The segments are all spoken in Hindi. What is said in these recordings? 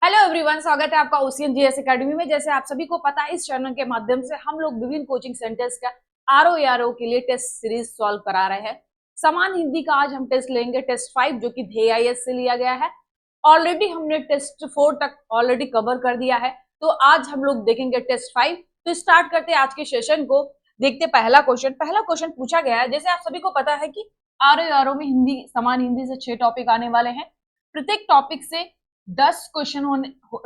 हेलो एवरीवन, स्वागत है आपका ओशियन जीएस एकेडमी में। जैसे आप सभी को पता है, इस चैनल के माध्यम से हम लोग विभिन्न कोचिंग सेंटर्स का आरओ के लिए टेस्ट सीरीज सॉल्व करा रहे हैं। समान हिंदी का आज हम टेस्ट लेंगे, टेस्ट 5 जो कि ध्येयआईएएस से लिया गया है। ऑलरेडी हमने टेस्ट 4 तक ऑलरेडी कवर कर दिया है, तो आज हम लोग देखेंगे टेस्ट 5। तो स्टार्ट करते हैं आज के सेशन को। देखते पहला क्वेश्चन पूछा गया है। जैसे आप सभी को पता है कि आरओ में हिंदी, समान हिंदी से 6 टॉपिक आने वाले हैं। प्रत्येक टॉपिक से 10 क्वेश्चन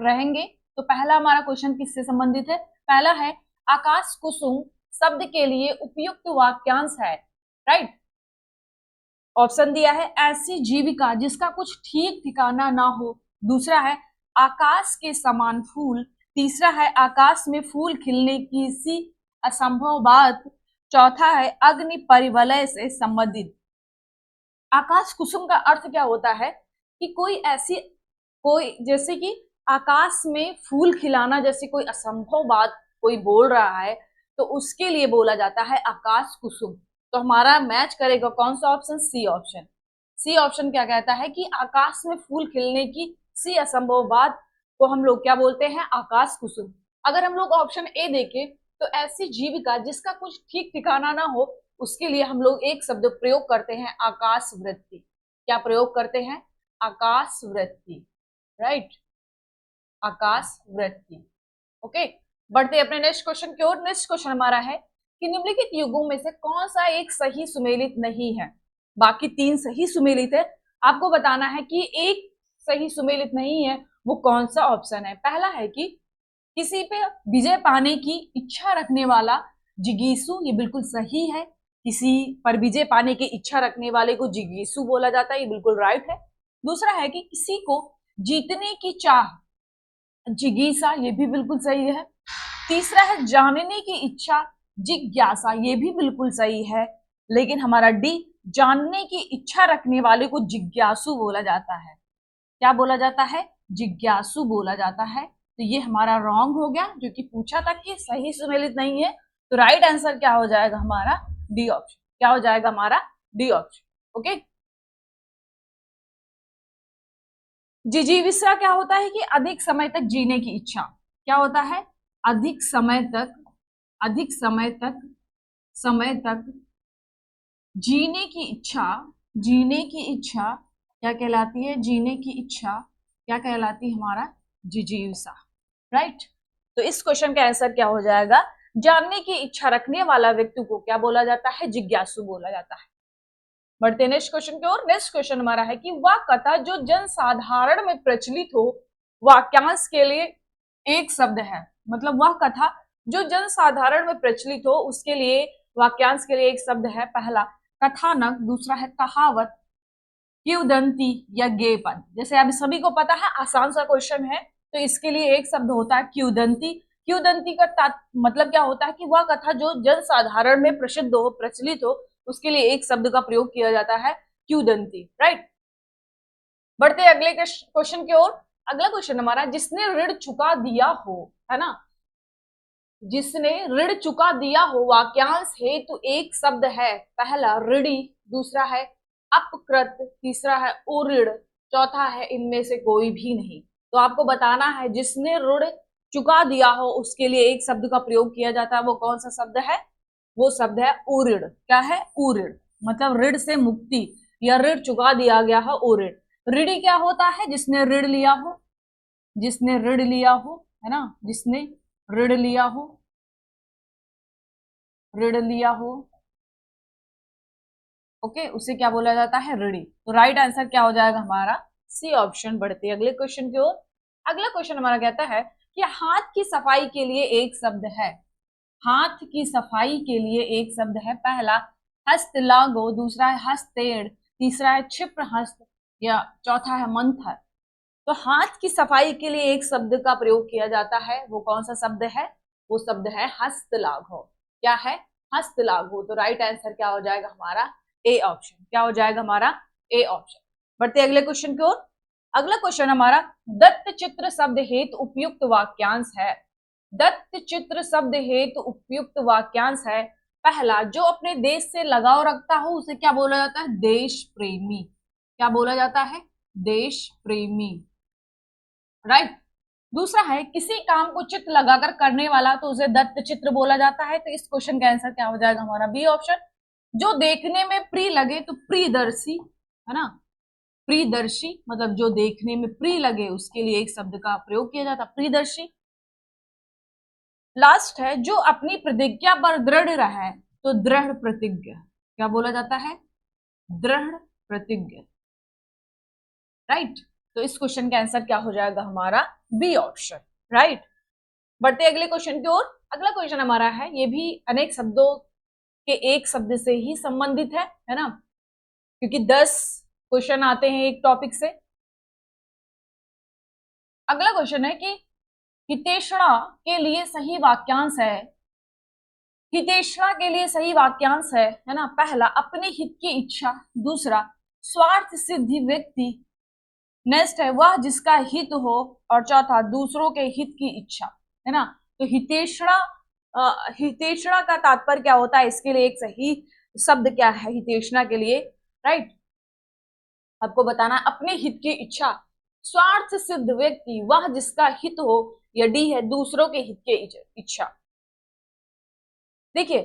रहेंगे। तो पहला हमारा क्वेश्चन किससे संबंधित है? पहला है आकाश कुसुम शब्द के लिए उपयुक्त वाक्यांश है। राइट, ऑप्शन दिया है ऐसी जीविका जिसका कुछ ठीक ठिकाना ना हो। दूसरा है आकाश के समान फूल। तीसरा है आकाश में फूल खिलने की सी असंभव बात। चौथा है अग्नि परिवलय से संबंधित। आकाश कुसुम का अर्थ क्या होता है कि कोई जैसे कि आकाश में फूल खिलाना जैसी कोई असंभव बात कोई बोल रहा है, तो उसके लिए बोला जाता है आकाश कुसुम। तो हमारा मैच करेगा कौन सा option? C option. C option क्या कहता है कि आकाश में फूल खिलने की सी असंभव बात को हम लोग क्या बोलते हैं? आकाश कुसुम। अगर हम लोग ऑप्शन ए देखें तो ऐसी जीविका जिसका कुछ ठीक ठिकाना ना हो, उसके लिए हम लोग एक शब्द प्रयोग करते हैं, आकाश वृत्ति। क्या प्रयोग करते हैं? आकाश वृत्ति। राइट, आकाश वृत्ति। ओके, बढ़ते अपने नेक्स्ट क्वेश्चन की ओर। नेक्स्ट क्वेश्चन हमारा है कि निम्नलिखित युगों में से कौन सा एक सही सुमेलित नहीं है? बाकी 3 सही सुमेलित है, आपको बताना है कि एक सही सुमेलित नहीं है, वो कौन सा ऑप्शन है। पहला है कि किसी पे विजय पाने की इच्छा रखने वाला जिगीसु, ये बिल्कुल सही है। किसी पर विजय पाने की इच्छा रखने वाले को जिगीसु बोला जाता है, ये बिल्कुल राइट है। दूसरा है कि किसी को जीतने की चाह, जिगीसा, ये भी बिल्कुल सही है। तीसरा है जानने की इच्छा, जिज्ञासा, ये भी बिल्कुल सही है। लेकिन हमारा डी, जानने की इच्छा रखने वाले को जिज्ञासु बोला जाता है। क्या बोला जाता है? जिज्ञासु बोला जाता है। तो ये हमारा रॉन्ग हो गया, जो कि पूछा था कि सही सुमेलित नहीं है। तो राइट आंसर क्या हो जाएगा? हमारा डी ऑप्शन। क्या हो जाएगा? हमारा डी ऑप्शन। ओके, जिजीविषा क्या होता है कि अधिक समय तक जीने की इच्छा। क्या होता है? अधिक समय तक जीने की इच्छा। जीने की इच्छा क्या कहलाती है? जीने की इच्छा क्या कहलाती है? हमारा जिजीविषा। राइट, तो इस क्वेश्चन का आंसर क्या हो जाएगा? जानने की इच्छा रखने वाला व्यक्ति को क्या बोला जाता है? जिज्ञासु बोला जाता है। बढ़ते नेक्स्ट क्वेश्चन की ओर। नेक्स्ट क्वेश्चन हमारा है कि वह कथा जो जनसाधारण में प्रचलित हो, वाक्यांश के लिए एक शब्द है। मतलब वह कथा जो जनसाधारण में प्रचलित हो, उसके लिए वाक्यांश के लिए एक शब्द है। पहला कथानक, दूसरा है कहावत, किंवदंती या गेयपद। जैसे आप सभी को पता है, आसान सा क्वेश्चन है, तो इसके लिए एक शब्द होता है किंवदंती। किंवदंती का मतलब क्या होता है कि वह कथा जो जनसाधारण में प्रसिद्ध हो, प्रचलित हो, उसके लिए एक शब्द का प्रयोग किया जाता है, किंवदंती। राइट, बढ़ते अगले क्वेश्चन की ओर। अगला क्वेश्चन हमारा, जिसने ऋण चुका दिया हो, है ना, जिसने ऋण चुका दिया हो, वाक्यांश हेतु एक शब्द है। पहला ऋणी, दूसरा है अपकृत, तीसरा है उऋण, चौथा है इनमें से कोई भी नहीं। तो आपको बताना है जिसने ऋण चुका दिया हो, उसके लिए एक शब्द का प्रयोग किया जाता है। वो कौन सा शब्द है? वो शब्द है उऋण। क्या है? उऋण, मतलब ऋण से मुक्ति या ऋण चुका दिया गया है, उऋण। ऋणी क्या होता है? जिसने ऋण लिया हो, जिसने ऋण लिया हो, है ना, जिसने ऋण लिया हो, ऋण लिया हो, ओके, उसे क्या बोला जाता है? ऋणी। तो राइट आंसर क्या हो जाएगा? हमारा सी ऑप्शन। बढ़ते अगले क्वेश्चन की ओर। अगला क्वेश्चन हमारा कहता है कि हाथ की सफाई के लिए एक शब्द है। हाथ की सफाई के लिए एक शब्द है। पहला हस्तलाघव, दूसरा है हस्तेड़, तीसरा है क्षिप्र हस्त या चौथा है मंथर। तो हाथ की सफाई के लिए एक शब्द का प्रयोग किया जाता है। वो कौन सा शब्द है? वो शब्द है हस्तलाघव। क्या है? हस्तलाघव। तो राइट आंसर क्या हो जाएगा? हमारा ए ऑप्शन। क्या हो जाएगा? हमारा ए ऑप्शन। बढ़ते अगले क्वेश्चन की ओर। अगला क्वेश्चन हमारा, दत्त चित्र शब्द हेतु उपयुक्त वाक्यांश है। दत्त चित्र शब्द हेतु उपयुक्त वाक्यांश है। पहला, जो अपने देश से लगाव रखता हो, उसे क्या बोला जाता है? देश प्रेमी। क्या बोला जाता है? देश प्रेमी। राइट, दूसरा है किसी काम को चित्त लगाकर करने वाला तो उसे दत्त चित्र बोला जाता है। तो इस क्वेश्चन का आंसर क्या हो जाएगा हमारा बी ऑप्शन। जो देखने में प्रिय लगे तो प्रियदर्शी, है ना, प्रियदर्शी मतलब जो देखने में प्रिय लगे उसके लिए एक शब्द का प्रयोग किया जाता है प्रियदर्शी। लास्ट है जो अपनी प्रतिज्ञा पर दृढ़ रहे तो दृढ़ प्रतिज्ञ, क्या बोला जाता है, दृढ़ प्रतिज्ञ, राइट। तो इस क्वेश्चन का आंसर क्या हो जाएगा हमारा बी ऑप्शन, राइट। बढ़ते अगले क्वेश्चन की ओर। अगला क्वेश्चन हमारा है, ये भी अनेक शब्दों के एक शब्द से ही संबंधित है ना, क्योंकि 10 क्वेश्चन आते हैं एक टॉपिक से। अगला क्वेश्चन है कि हितेषणा के लिए सही वाक्यांश है, हितेषणा के लिए सही वाक्यांश है ना, पहला अपने हित की इच्छा, दूसरा स्वार्थ सिद्धि व्यक्ति, नेक्स्ट है वह जिसका हित हो, और चौथा दूसरों के हित की इच्छा, है ना। तो हितेषणा, हितेषणा का तात्पर्य क्या होता है, इसके लिए एक सही शब्द क्या है हितेषणा के लिए, राइट। आपको बताना है अपने हित की इच्छा, स्वार्थ सिद्ध व्यक्ति वह जिसका हित हो, या डी है दूसरों के हित की इच्छा। देखिए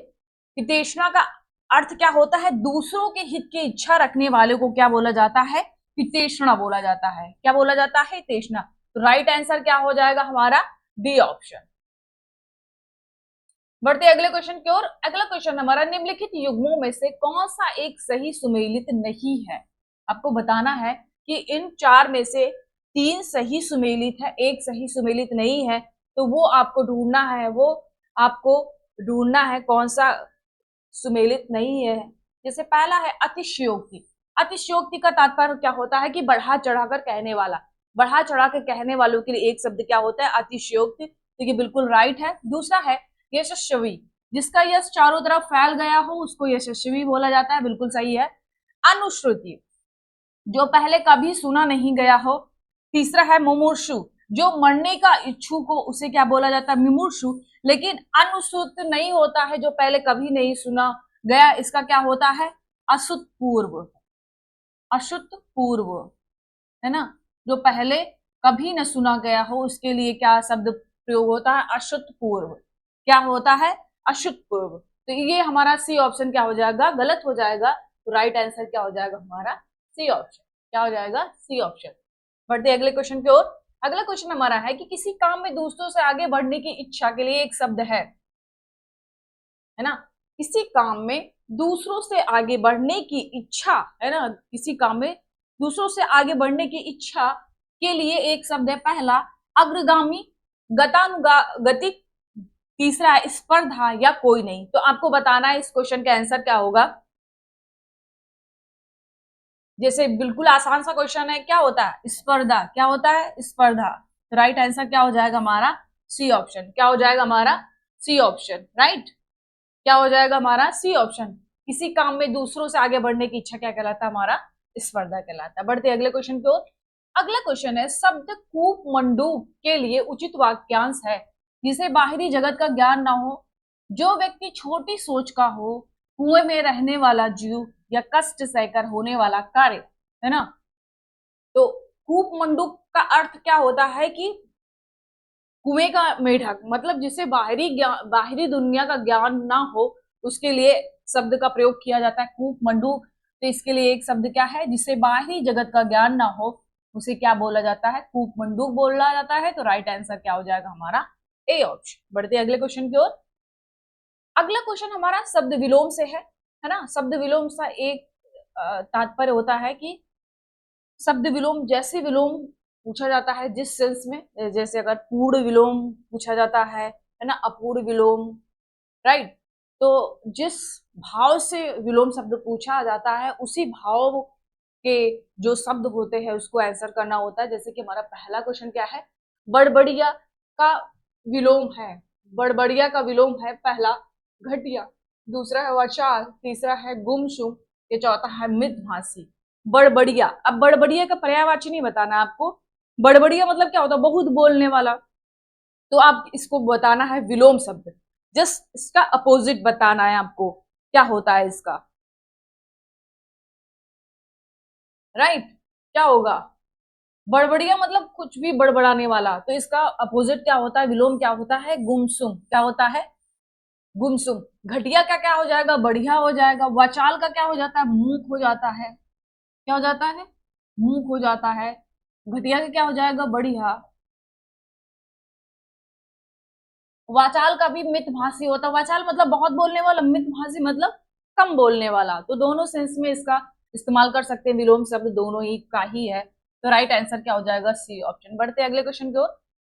हितेषणा का अर्थ क्या होता है, दूसरों के हित की इच्छा रखने वाले को क्या बोला जाता है, हितेषणा बोला जाता है। क्या बोला जाता है, हितेषणा। तो राइट आंसर क्या हो जाएगा हमारा बी ऑप्शन। बढ़ते अगले क्वेश्चन की ओर। अगला क्वेश्चन हमारा, निम्नलिखित युग्मों में से कौन सा एक सही सुमेलित नहीं है। आपको बताना है कि इन 4 में से 3 सही सुमेलित है, एक सही सुमेलित नहीं है। तो वो आपको ढूंढना है, वो आपको ढूंढना है कौन सा सुमेलित नहीं है। जैसे पहला है अतिशयोक्ति। अतिशयोक्ति का तात्पर्य क्या होता है कि बढ़ा चढ़ाकर कहने वाला, बढ़ा चढ़ा कर कहने वालों के लिए एक शब्द क्या होता है, अतिशयोक्ति। तो ये बिल्कुल राइट है। दूसरा है यशस्वी, जिसका यश चारों तरफ फैल गया हो उसको यशस्वी बोला जाता है, बिल्कुल सही है। अनुश्रुति, जो पहले कभी सुना नहीं गया हो। तीसरा है मुमूर्षु, जो मरने का इच्छुक हो उसे क्या बोला जाता है, मुमूर्षु। लेकिन अनुश्रुत नहीं होता है जो पहले कभी नहीं सुना गया, इसका क्या होता है, अश्रुत पूर्व, अश्रुत पूर्व, है ना। जो पहले कभी न सुना गया हो उसके लिए क्या शब्द प्रयोग होता है, अश्रुत पूर्व। क्या होता है, अश्रुत पूर्व। तो ये हमारा सी ऑप्शन क्या हो जाएगा, गलत हो जाएगा। तो राइट आंसर क्या हो जाएगा हमारा सी ऑप्शन। क्या हो जाएगा, सी ऑप्शन। बढ़ते अगले क्वेश्चन की ओर। अगला क्वेश्चन हमारा है कि किसी काम में दूसरों से आगे बढ़ने की इच्छा के लिए एक शब्द है ना। किसी काम में दूसरों से आगे बढ़ने की इच्छा, है ना, किसी काम में दूसरों से आगे बढ़ने की इच्छा के लिए एक शब्द है, पहला अग्रगामी, गतानुगतिक, तीसरा है स्पर्धा या कोई नहीं। तो आपको बताना है इस क्वेश्चन का आंसर क्या होगा। जैसे बिल्कुल आसान सा क्वेश्चन है, क्या होता है स्पर्धा, क्या होता है स्पर्धा। तो राइट आंसर क्या हो जाएगा हमारा सी ऑप्शन। क्या हो जाएगा हमारा सी ऑप्शन, राइट। क्या हो जाएगा हमारा सी ऑप्शन। किसी काम में दूसरों से आगे बढ़ने की इच्छा क्या कहलाता है, हमारा स्पर्धा कहलाता है। बढ़ते अगले क्वेश्चन की ओर। अगला क्वेश्चन है, शब्द कूप मंडूक के लिए उचित वाक्यांश है, जिसे बाहरी जगत का ज्ञान ना हो, जो व्यक्ति छोटी सोच का हो, कुएं में रहने वाला जीव, या कष्ट सहकर होने वाला कार्य, है ना। तो कूप मंडूक का अर्थ क्या होता है कि कुएं का मेढक, मतलब जिसे बाहरी दुनिया का ज्ञान ना हो उसके लिए शब्द का प्रयोग किया जाता है कूप मंडूक। तो इसके लिए एक शब्द क्या है, जिसे बाहरी जगत का ज्ञान ना हो उसे क्या बोला जाता है, कूप मंडूक बोला जाता है। तो राइट आंसर क्या हो जाएगा हमारा ए ऑप्शन। बढ़ते अगले क्वेश्चन की ओर। अगला क्वेश्चन हमारा शब्द विलोम से है ना। शब्द विलोम का एक तात्पर्य होता है कि शब्द विलोम, जैसे विलोम पूछा जाता है जिस सेंस में, जैसे अगर पूर्ण विलोम पूछा जाता है ना, अपूर्ण विलोम, राइट। तो जिस भाव से विलोम शब्द पूछा जाता है उसी भाव के जो शब्द होते हैं उसको आंसर करना होता है। जैसे कि हमारा पहला क्वेश्चन क्या है, बड़बड़िया का विलोम है, बड़बड़िया का विलोम है पहला घटिया, दूसरा है वशाल, तीसरा है गुमसुम, ये चौथा है मितभाषी। बड़बड़िया, अब बड़बड़िया का पर्यायवाची नहीं बताना आपको, बड़बड़िया मतलब क्या होता है, बहुत बोलने वाला। तो आप इसको बताना है विलोम शब्द, जस्ट इसका अपोजिट बताना है आपको क्या होता है इसका, राइट। क्या होगा, बड़बड़िया मतलब कुछ भी बड़बड़ाने वाला, तो इसका अपोजिट क्या होता है, विलोम क्या होता है, गुमसुम। क्या होता है, गुमसुम। घटिया का क्या हो जाएगा, बढ़िया हो जाएगा। वाचाल का क्या हो जाता है, मूक हो जाता है। क्या हो जाता है, मूक हो जाता है। घटिया का क्या हो जाएगा, बढ़िया। वाचाल का भी मितभाषी होता है। वाचाल मतलब बहुत बोलने वाला, मितभाषी मतलब कम बोलने वाला। तो दोनों सेंस में इसका इस्तेमाल कर सकते हैं, विलोम शब्द दोनों ही का ही है। तो राइट आंसर क्या हो जाएगा, सी ऑप्शन। बढ़ते अगले क्वेश्चन की ओर।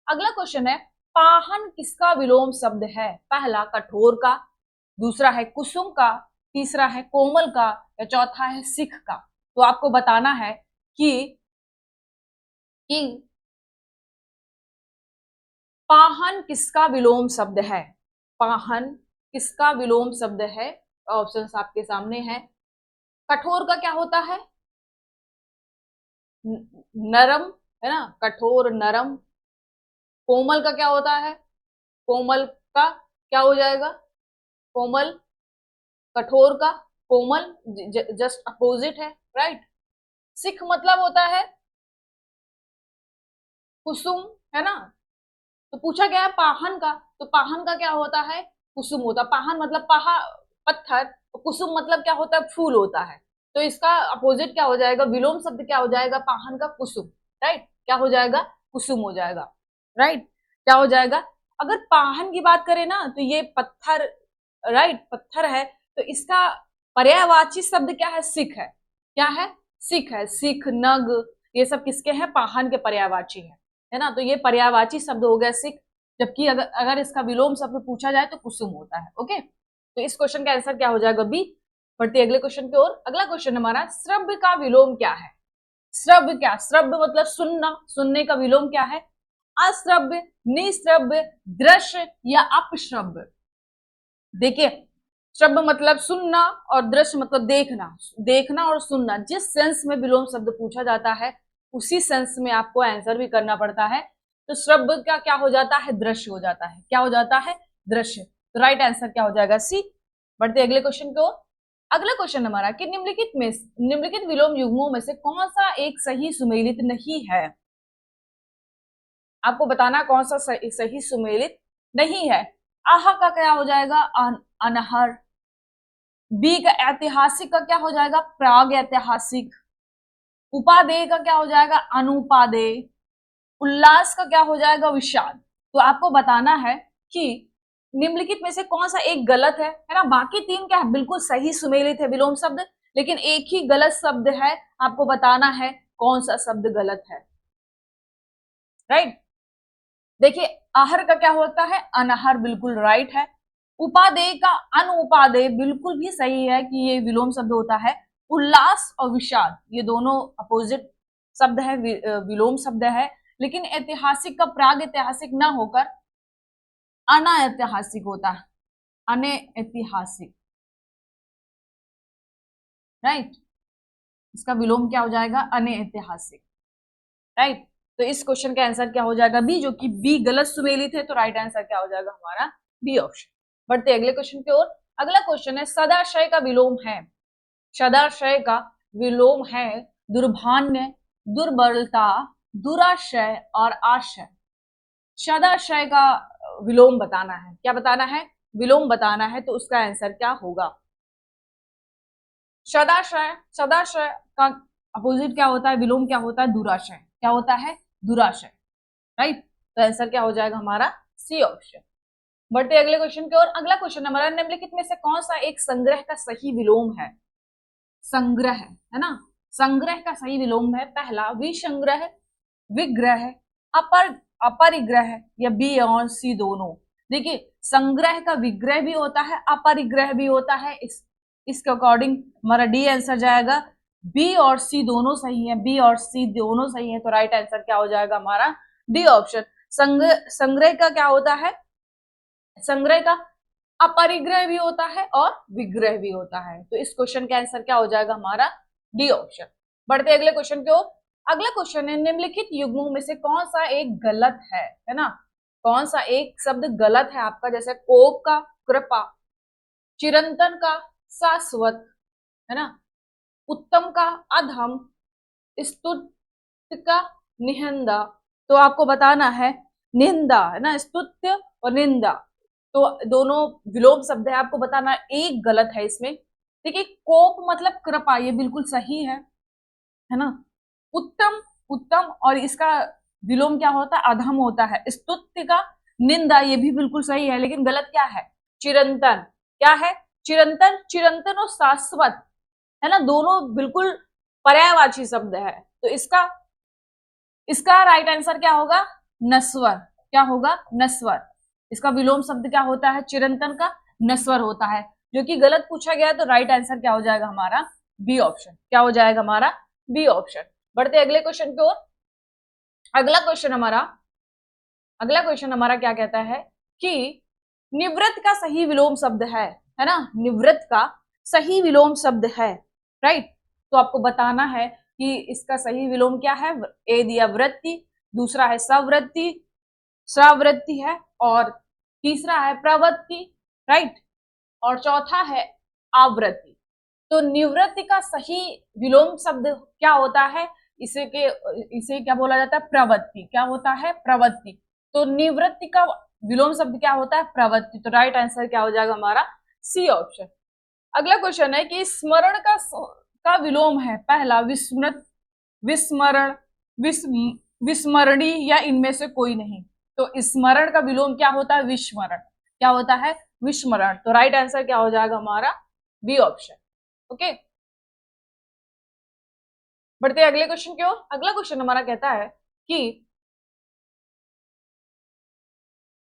अगला क्वेश्चन है, पाहन किसका विलोम शब्द है। पहला कठोर का, दूसरा है कुसुम का, तीसरा है कोमल का, या चौथा है सिख का। तो आपको बताना है कि कि पाहन किसका विलोम शब्द है। पाहन किसका विलोम शब्द है। ऑप्शंस आपके सामने हैं। कठोर का क्या होता है, नरम, है ना, कठोर नरम। कोमल का क्या होता है, कोमल का क्या हो जाएगा, कोमल। कठोर का कोमल, जस्ट अपोजिट है, राइट। सिख मतलब होता है कुसुम, है ना। तो पूछा गया है पाहन का, तो पाहन का क्या होता है, कुसुम होता। पाहन मतलब पत्थर, तो कुसुम मतलब क्या होता है, फूल होता है। तो इसका अपोजिट क्या हो जाएगा, विलोम शब्द क्या हो जाएगा, पाहन का कुसुम। राइट, क्या हो जाएगा, कुसुम हो जाएगा। राइट, क्या हो जाएगा। अगर पाहन की बात करें ना, तो ये पत्थर, राइट, पत्थर है। तो इसका पर्यायवाची शब्द क्या है, सिख है। क्या है, सिख है। सिख, नग, ये सब किसके हैं, पाहन के पर्यायवाची है ना। तो ये पर्यायवाची शब्द हो गया सिख। जबकि अगर अगर इसका विलोम शब्द पूछा जाए तो कुसुम होता है। ओके, तो इस क्वेश्चन का आंसर क्या हो जाएगा, बी। बढ़ते अगले क्वेश्चन की ओर। अगला क्वेश्चन हमारा, श्रव्य का विलोम क्या है। श्रव्य क्या, श्रव्य मतलब सुनना, सुनने का विलोम क्या है, अश्रव्य, निश्रव्य, दृश्य या अपश्रव्य। देखिए, श्रव्य मतलब सुनना और दृश्य मतलब देखना। देखना और सुनना, जिस सेंस में विलोम शब्द पूछा जाता है उसी सेंस में आपको आंसर भी करना पड़ता है। तो श्रव्य का क्या हो जाता है, दृश्य हो जाता है। क्या हो जाता है, दृश्य। तो राइट आंसर क्या हो जाएगा, सी। बढ़ते अगले क्वेश्चन को। अगला क्वेश्चन हमारा कि निम्नलिखित विलोम युग्मों में से कौन सा एक सही सुमेलित नहीं है। आपको बताना कौन सा सही सुमेलित नहीं है। आह का क्या हो जाएगा, अनहर। बी का ऐतिहासिक का क्या हो जाएगा, प्राग ऐतिहासिक। उपादेय का क्या हो जाएगा, अनुपादेय। उल्लास का क्या हो जाएगा, विषाद। तो आपको बताना है कि निम्नलिखित में से कौन सा एक गलत है ना। बाकी तीन क्या है, बिल्कुल सही सुमेलित है विलोम शब्द, लेकिन एक ही गलत शब्द है। आपको बताना है कौन सा शब्द गलत है, राइट। देखिए, आहर का क्या होता है, अनहर, बिल्कुल राइट है। उपादेय का अनुपादेय, बिल्कुल भी सही है कि ये विलोम शब्द होता है। उल्लास और विषाद ये दोनों अपोजिट शब्द है, विलोम शब्द है। लेकिन ऐतिहासिक का प्राग ऐतिहासिक ना होकर अनैतिहासिक होता है, अनैतिहासिक, राइट। इसका विलोम क्या हो जाएगा, अनैतिहासिक, राइट। तो इस क्वेश्चन का आंसर क्या हो जाएगा, बी, जो कि बी गलत सुमेलित है। तो राइट आंसर क्या हो जाएगा हमारा, बी ऑप्शन। बढ़ते अगले क्वेश्चन की ओर। अगला क्वेश्चन है, सदाशय का विलोम है। सदाशय का विलोम है दुर्भान्य, दुर्बलता, दुराशय और आशय। सदाशय का विलोम बताना है। क्या बताना है, विलोम बताना है। तो उसका आंसर क्या होगा, सदाशय। सदाशय का अपोजिट क्या होता है, विलोम क्या होता है, दुराशय। क्या होता है, दुराशय, राइट। तो आंसर क्या हो जाएगा हमारा, सी ऑप्शन। बढ़ते अगले क्वेश्चन की ओर। अगला क्वेश्चन हमारा, निम्नलिखित में से कौन सा एक संग्रह का सही विलोम है। संग्रह है ना, संग्रह का सही विलोम है। पहला विसंग्रह, विग्रह, अपर अपरिग्रह, या बी और सी दोनों। देखिए, संग्रह का विग्रह भी होता है, अपरिग्रह भी होता है। इसके अकॉर्डिंग हमारा डी आंसर जाएगा। बी और सी दोनों सही है, बी और सी दोनों सही है। तो राइट आंसर क्या हो जाएगा हमारा, डी ऑप्शन। संग्रह का क्या होता है, संग्रह का अपरिग्रह भी होता है और विग्रह भी होता है। तो इस क्वेश्चन का आंसर क्या हो जाएगा हमारा, डी ऑप्शन। बढ़ते अगले क्वेश्चन की ओर। अगला क्वेश्चन है, निम्नलिखित युग्मों में से कौन सा एक गलत है ना। कौन सा एक शब्द गलत है आपका, जैसे कोप का कृपा, चिरंतन का शाश्वत, है ना, उत्तम का अधम, स्तुत का निंदा। तो आपको बताना है निंदा, है ना, स्तुत्य और निंदा, तो दोनों विलोम शब्द है, आपको बताना एक गलत है इसमें। देखिए कोप मतलब कृपा, ये बिल्कुल सही है ना। उत्तम, उत्तम और इसका विलोम क्या होता है, अधम होता है। स्तुत्य का निंदा, ये भी बिल्कुल सही है, लेकिन गलत क्या है, चिरंतन। क्या है, चिरंतन। चिरंतन और शाश्वत, है ना, दोनों बिल्कुल पर्यायवाची शब्द है। तो इसका इसका राइट आंसर क्या होगा, नस्वर। क्या होगा, नस्वर। इसका विलोम शब्द क्या होता है, चिरंतन का नस्वर होता है, जो कि गलत पूछा गया है। तो राइट आंसर क्या हो जाएगा हमारा, बी ऑप्शन। क्या हो जाएगा हमारा, बी ऑप्शन। बढ़ते अगले क्वेश्चन की ओर। अगला क्वेश्चन हमारा क्या कहता है कि निवृत्त का सही विलोम शब्द है ना, निवृत्त का सही विलोम शब्द है, राइट। तो आपको बताना है कि इसका सही विलोम क्या है। ए दिया वृत्ति, दूसरा है सवृत्ति, श्रावृत्ति है, और तीसरा है प्रवृत्ति, राइट, और चौथा है आवृत्ति। तो निवृत्ति का सही विलोम शब्द क्या होता है, इसे क्या बोला जाता है, प्रवृत्ति। क्या होता है, प्रवृत्ति। तो निवृत्ति का विलोम शब्द क्या होता है, प्रवृत्ति। तो राइट आंसर क्या हो जाएगा हमारा, सी ऑप्शन। अगला क्वेश्चन है कि स्मरण का विलोम है, पहला विस्मृत, विस्मरण, विस्मरणी या इनमें से कोई नहीं। तो स्मरण का विलोम क्या होता है, विस्मरण। क्या होता है, विस्मरण। तो राइट आंसर क्या हो जाएगा हमारा, बी ऑप्शन। ओके, बढ़ते हैं अगले क्वेश्चन की ओर। अगला क्वेश्चन हमारा कहता है कि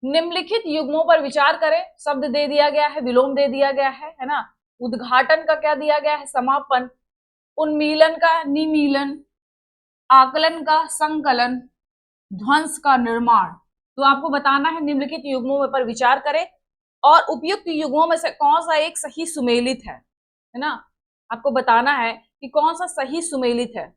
निम्नलिखित युग्मों पर विचार करें। शब्द दे दिया गया है, विलोम दे दिया गया है ना। उद्घाटन का क्या दिया गया है, समापन। उन्मीलन का निमीलन, आकलन का संकलन, ध्वंस का निर्माण। तो आपको बताना है निम्नलिखित युग्मों पर विचार करें और उपयुक्त युग्मों में से कौन सा एक सही सुमेलित है ना। आपको बताना है कि कौन सा सही सुमेलित है।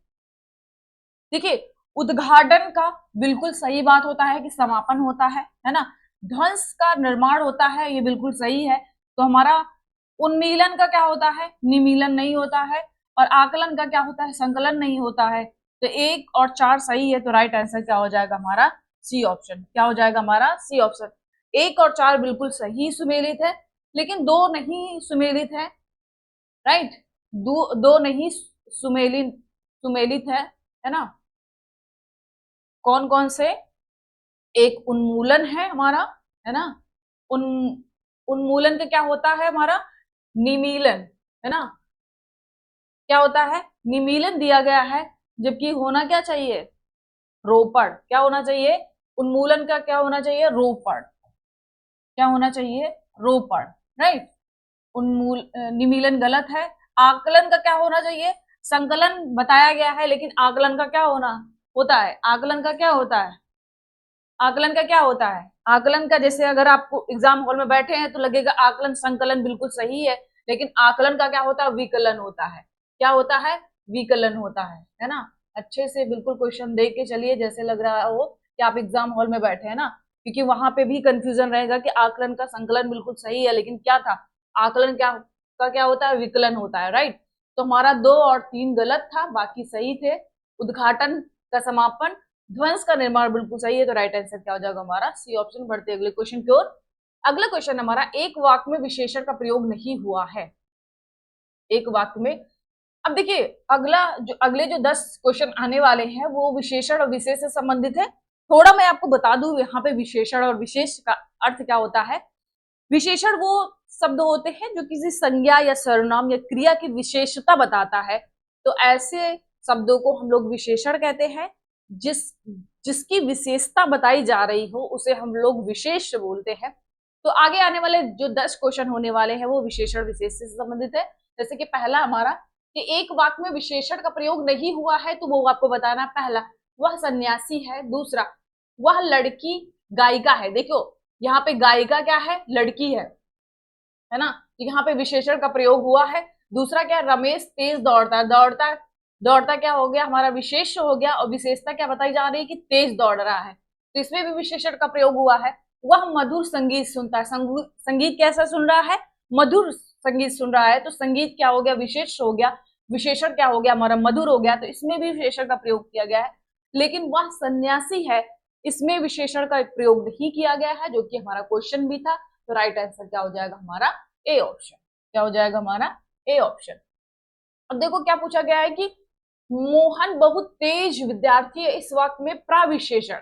देखिए उद्घाटन का बिल्कुल सही बात होता है कि समापन होता है ना। ध्वंस का निर्माण होता है, ये बिल्कुल सही है। तो हमारा उन्मीलन का क्या होता है, निमीलन नहीं होता है। और आकलन का क्या होता है, संकलन नहीं होता है। तो 1 और 4 सही है। तो राइट आंसर क्या हो जाएगा हमारा, सी ऑप्शन। क्या हो जाएगा हमारा, सी ऑप्शन। 1 और 4 बिल्कुल सही सुमेलित है, लेकिन 2 नहीं सुमेलित है, राइट। दो नहीं सुमेलित सुमेलित है ना। कौन कौन से, एक उन्मूलन है हमारा, है ना। उन उन्मूलन का क्या होता है हमारा, निमीलन, है ना। क्या होता है, निमीलन दिया गया है, जबकि होना क्या चाहिए, रोपण। क्या होना चाहिए, उन्मूलन का क्या होना चाहिए, रोपण। क्या होना चाहिए, रोपण, राइट। निमीलन गलत है। आकलन का क्या होना चाहिए, संकलन बताया गया है, लेकिन आकलन का क्या होना होता है, आकलन का क्या होता है, आकलन का क्या होता है, आकलन का जैसे अगर आपको एग्जाम हॉल में बैठे हैं तो लगेगा आकलन संकलन बिल्कुल सही है, लेकिन आकलन का क्या होता है, विकलन होता है। क्या होता है, विकलन होता है ना। अच्छे से बिल्कुल क्वेश्चन देख के चलिए, जैसे लग रहा हो कि आप एग्जाम हॉल में बैठे हैं ना, क्योंकि वहां पे भी कंफ्यूजन रहेगा कि आकलन का संकलन बिल्कुल सही है, लेकिन क्या था, आकलन क्या होता है, विकलन होता है, राइट। तो हमारा 2 और 3 गलत था, बाकी सही थे। उद्घाटन का समापन, ध्वंस का निर्माण बिल्कुल सही है। तो राइट आंसर क्या हो जाएगा हमारा, सी ऑप्शन। बढ़ते अगले क्वेश्चन की ओर। अगला क्वेश्चन हमारा, एक वाक्य में विशेषण का प्रयोग नहीं हुआ है, एक वाक्य में। अब देखिए अगले जो 10 क्वेश्चन आने वाले हैं वो विशेषण और विशेष से संबंधित है। थोड़ा मैं आपको बता दूं यहाँ पे विशेषण और विशेष का अर्थ क्या होता है। विशेषण वो शब्द होते हैं जो किसी संज्ञा या सर्वनाम या क्रिया की विशेषता बताता है। तो ऐसे शब्दों को हम लोग विशेषण कहते हैं। जिसकी विशेषता बताई जा रही हो उसे हम लोग विशेष बोलते हैं। तो आगे आने वाले जो 10 क्वेश्चन होने वाले हैं वो विशेषण विशेष से संबंधित है। जैसे कि पहला हमारा कि एक वाक्य में विशेषण का प्रयोग नहीं हुआ है, तो वो आपको बताना, पहला वह सन्यासी है, दूसरा वह लड़की गायिका है। देखो यहाँ पे गायिका क्या है, लड़की है ना। यहाँ पे विशेषण का प्रयोग हुआ है। दूसरा क्या, रमेश तेज दौड़ता है, दौड़ता क्या हो गया, हमारा विशेष हो गया, और विशेषता क्या बताई जा रही है कि तेज दौड़ रहा है, तो इसमें भी विशेषण का प्रयोग हुआ है। वह मधुर संगीत सुनता है, संगीत कैसा सुन रहा है, मधुर संगीत सुन रहा है, तो संगीत क्या हो गया, विशेष हो गया, विशेषण क्या हो गया हमारा, मधुर हो गया, तो इसमें भी विशेषण का प्रयोग किया गया है। लेकिन वह सन्यासी है, इसमें विशेषण का प्रयोग नहीं किया गया है, जो कि हमारा क्वेश्चन भी था। तो राइट आंसर क्या हो जाएगा हमारा ए ऑप्शन। क्या हो जाएगा हमारा ए ऑप्शन। अब देखो क्या पूछा गया है कि मोहन बहुत तेज विद्यार्थी है, इस वाक्य में प्रविशेषण।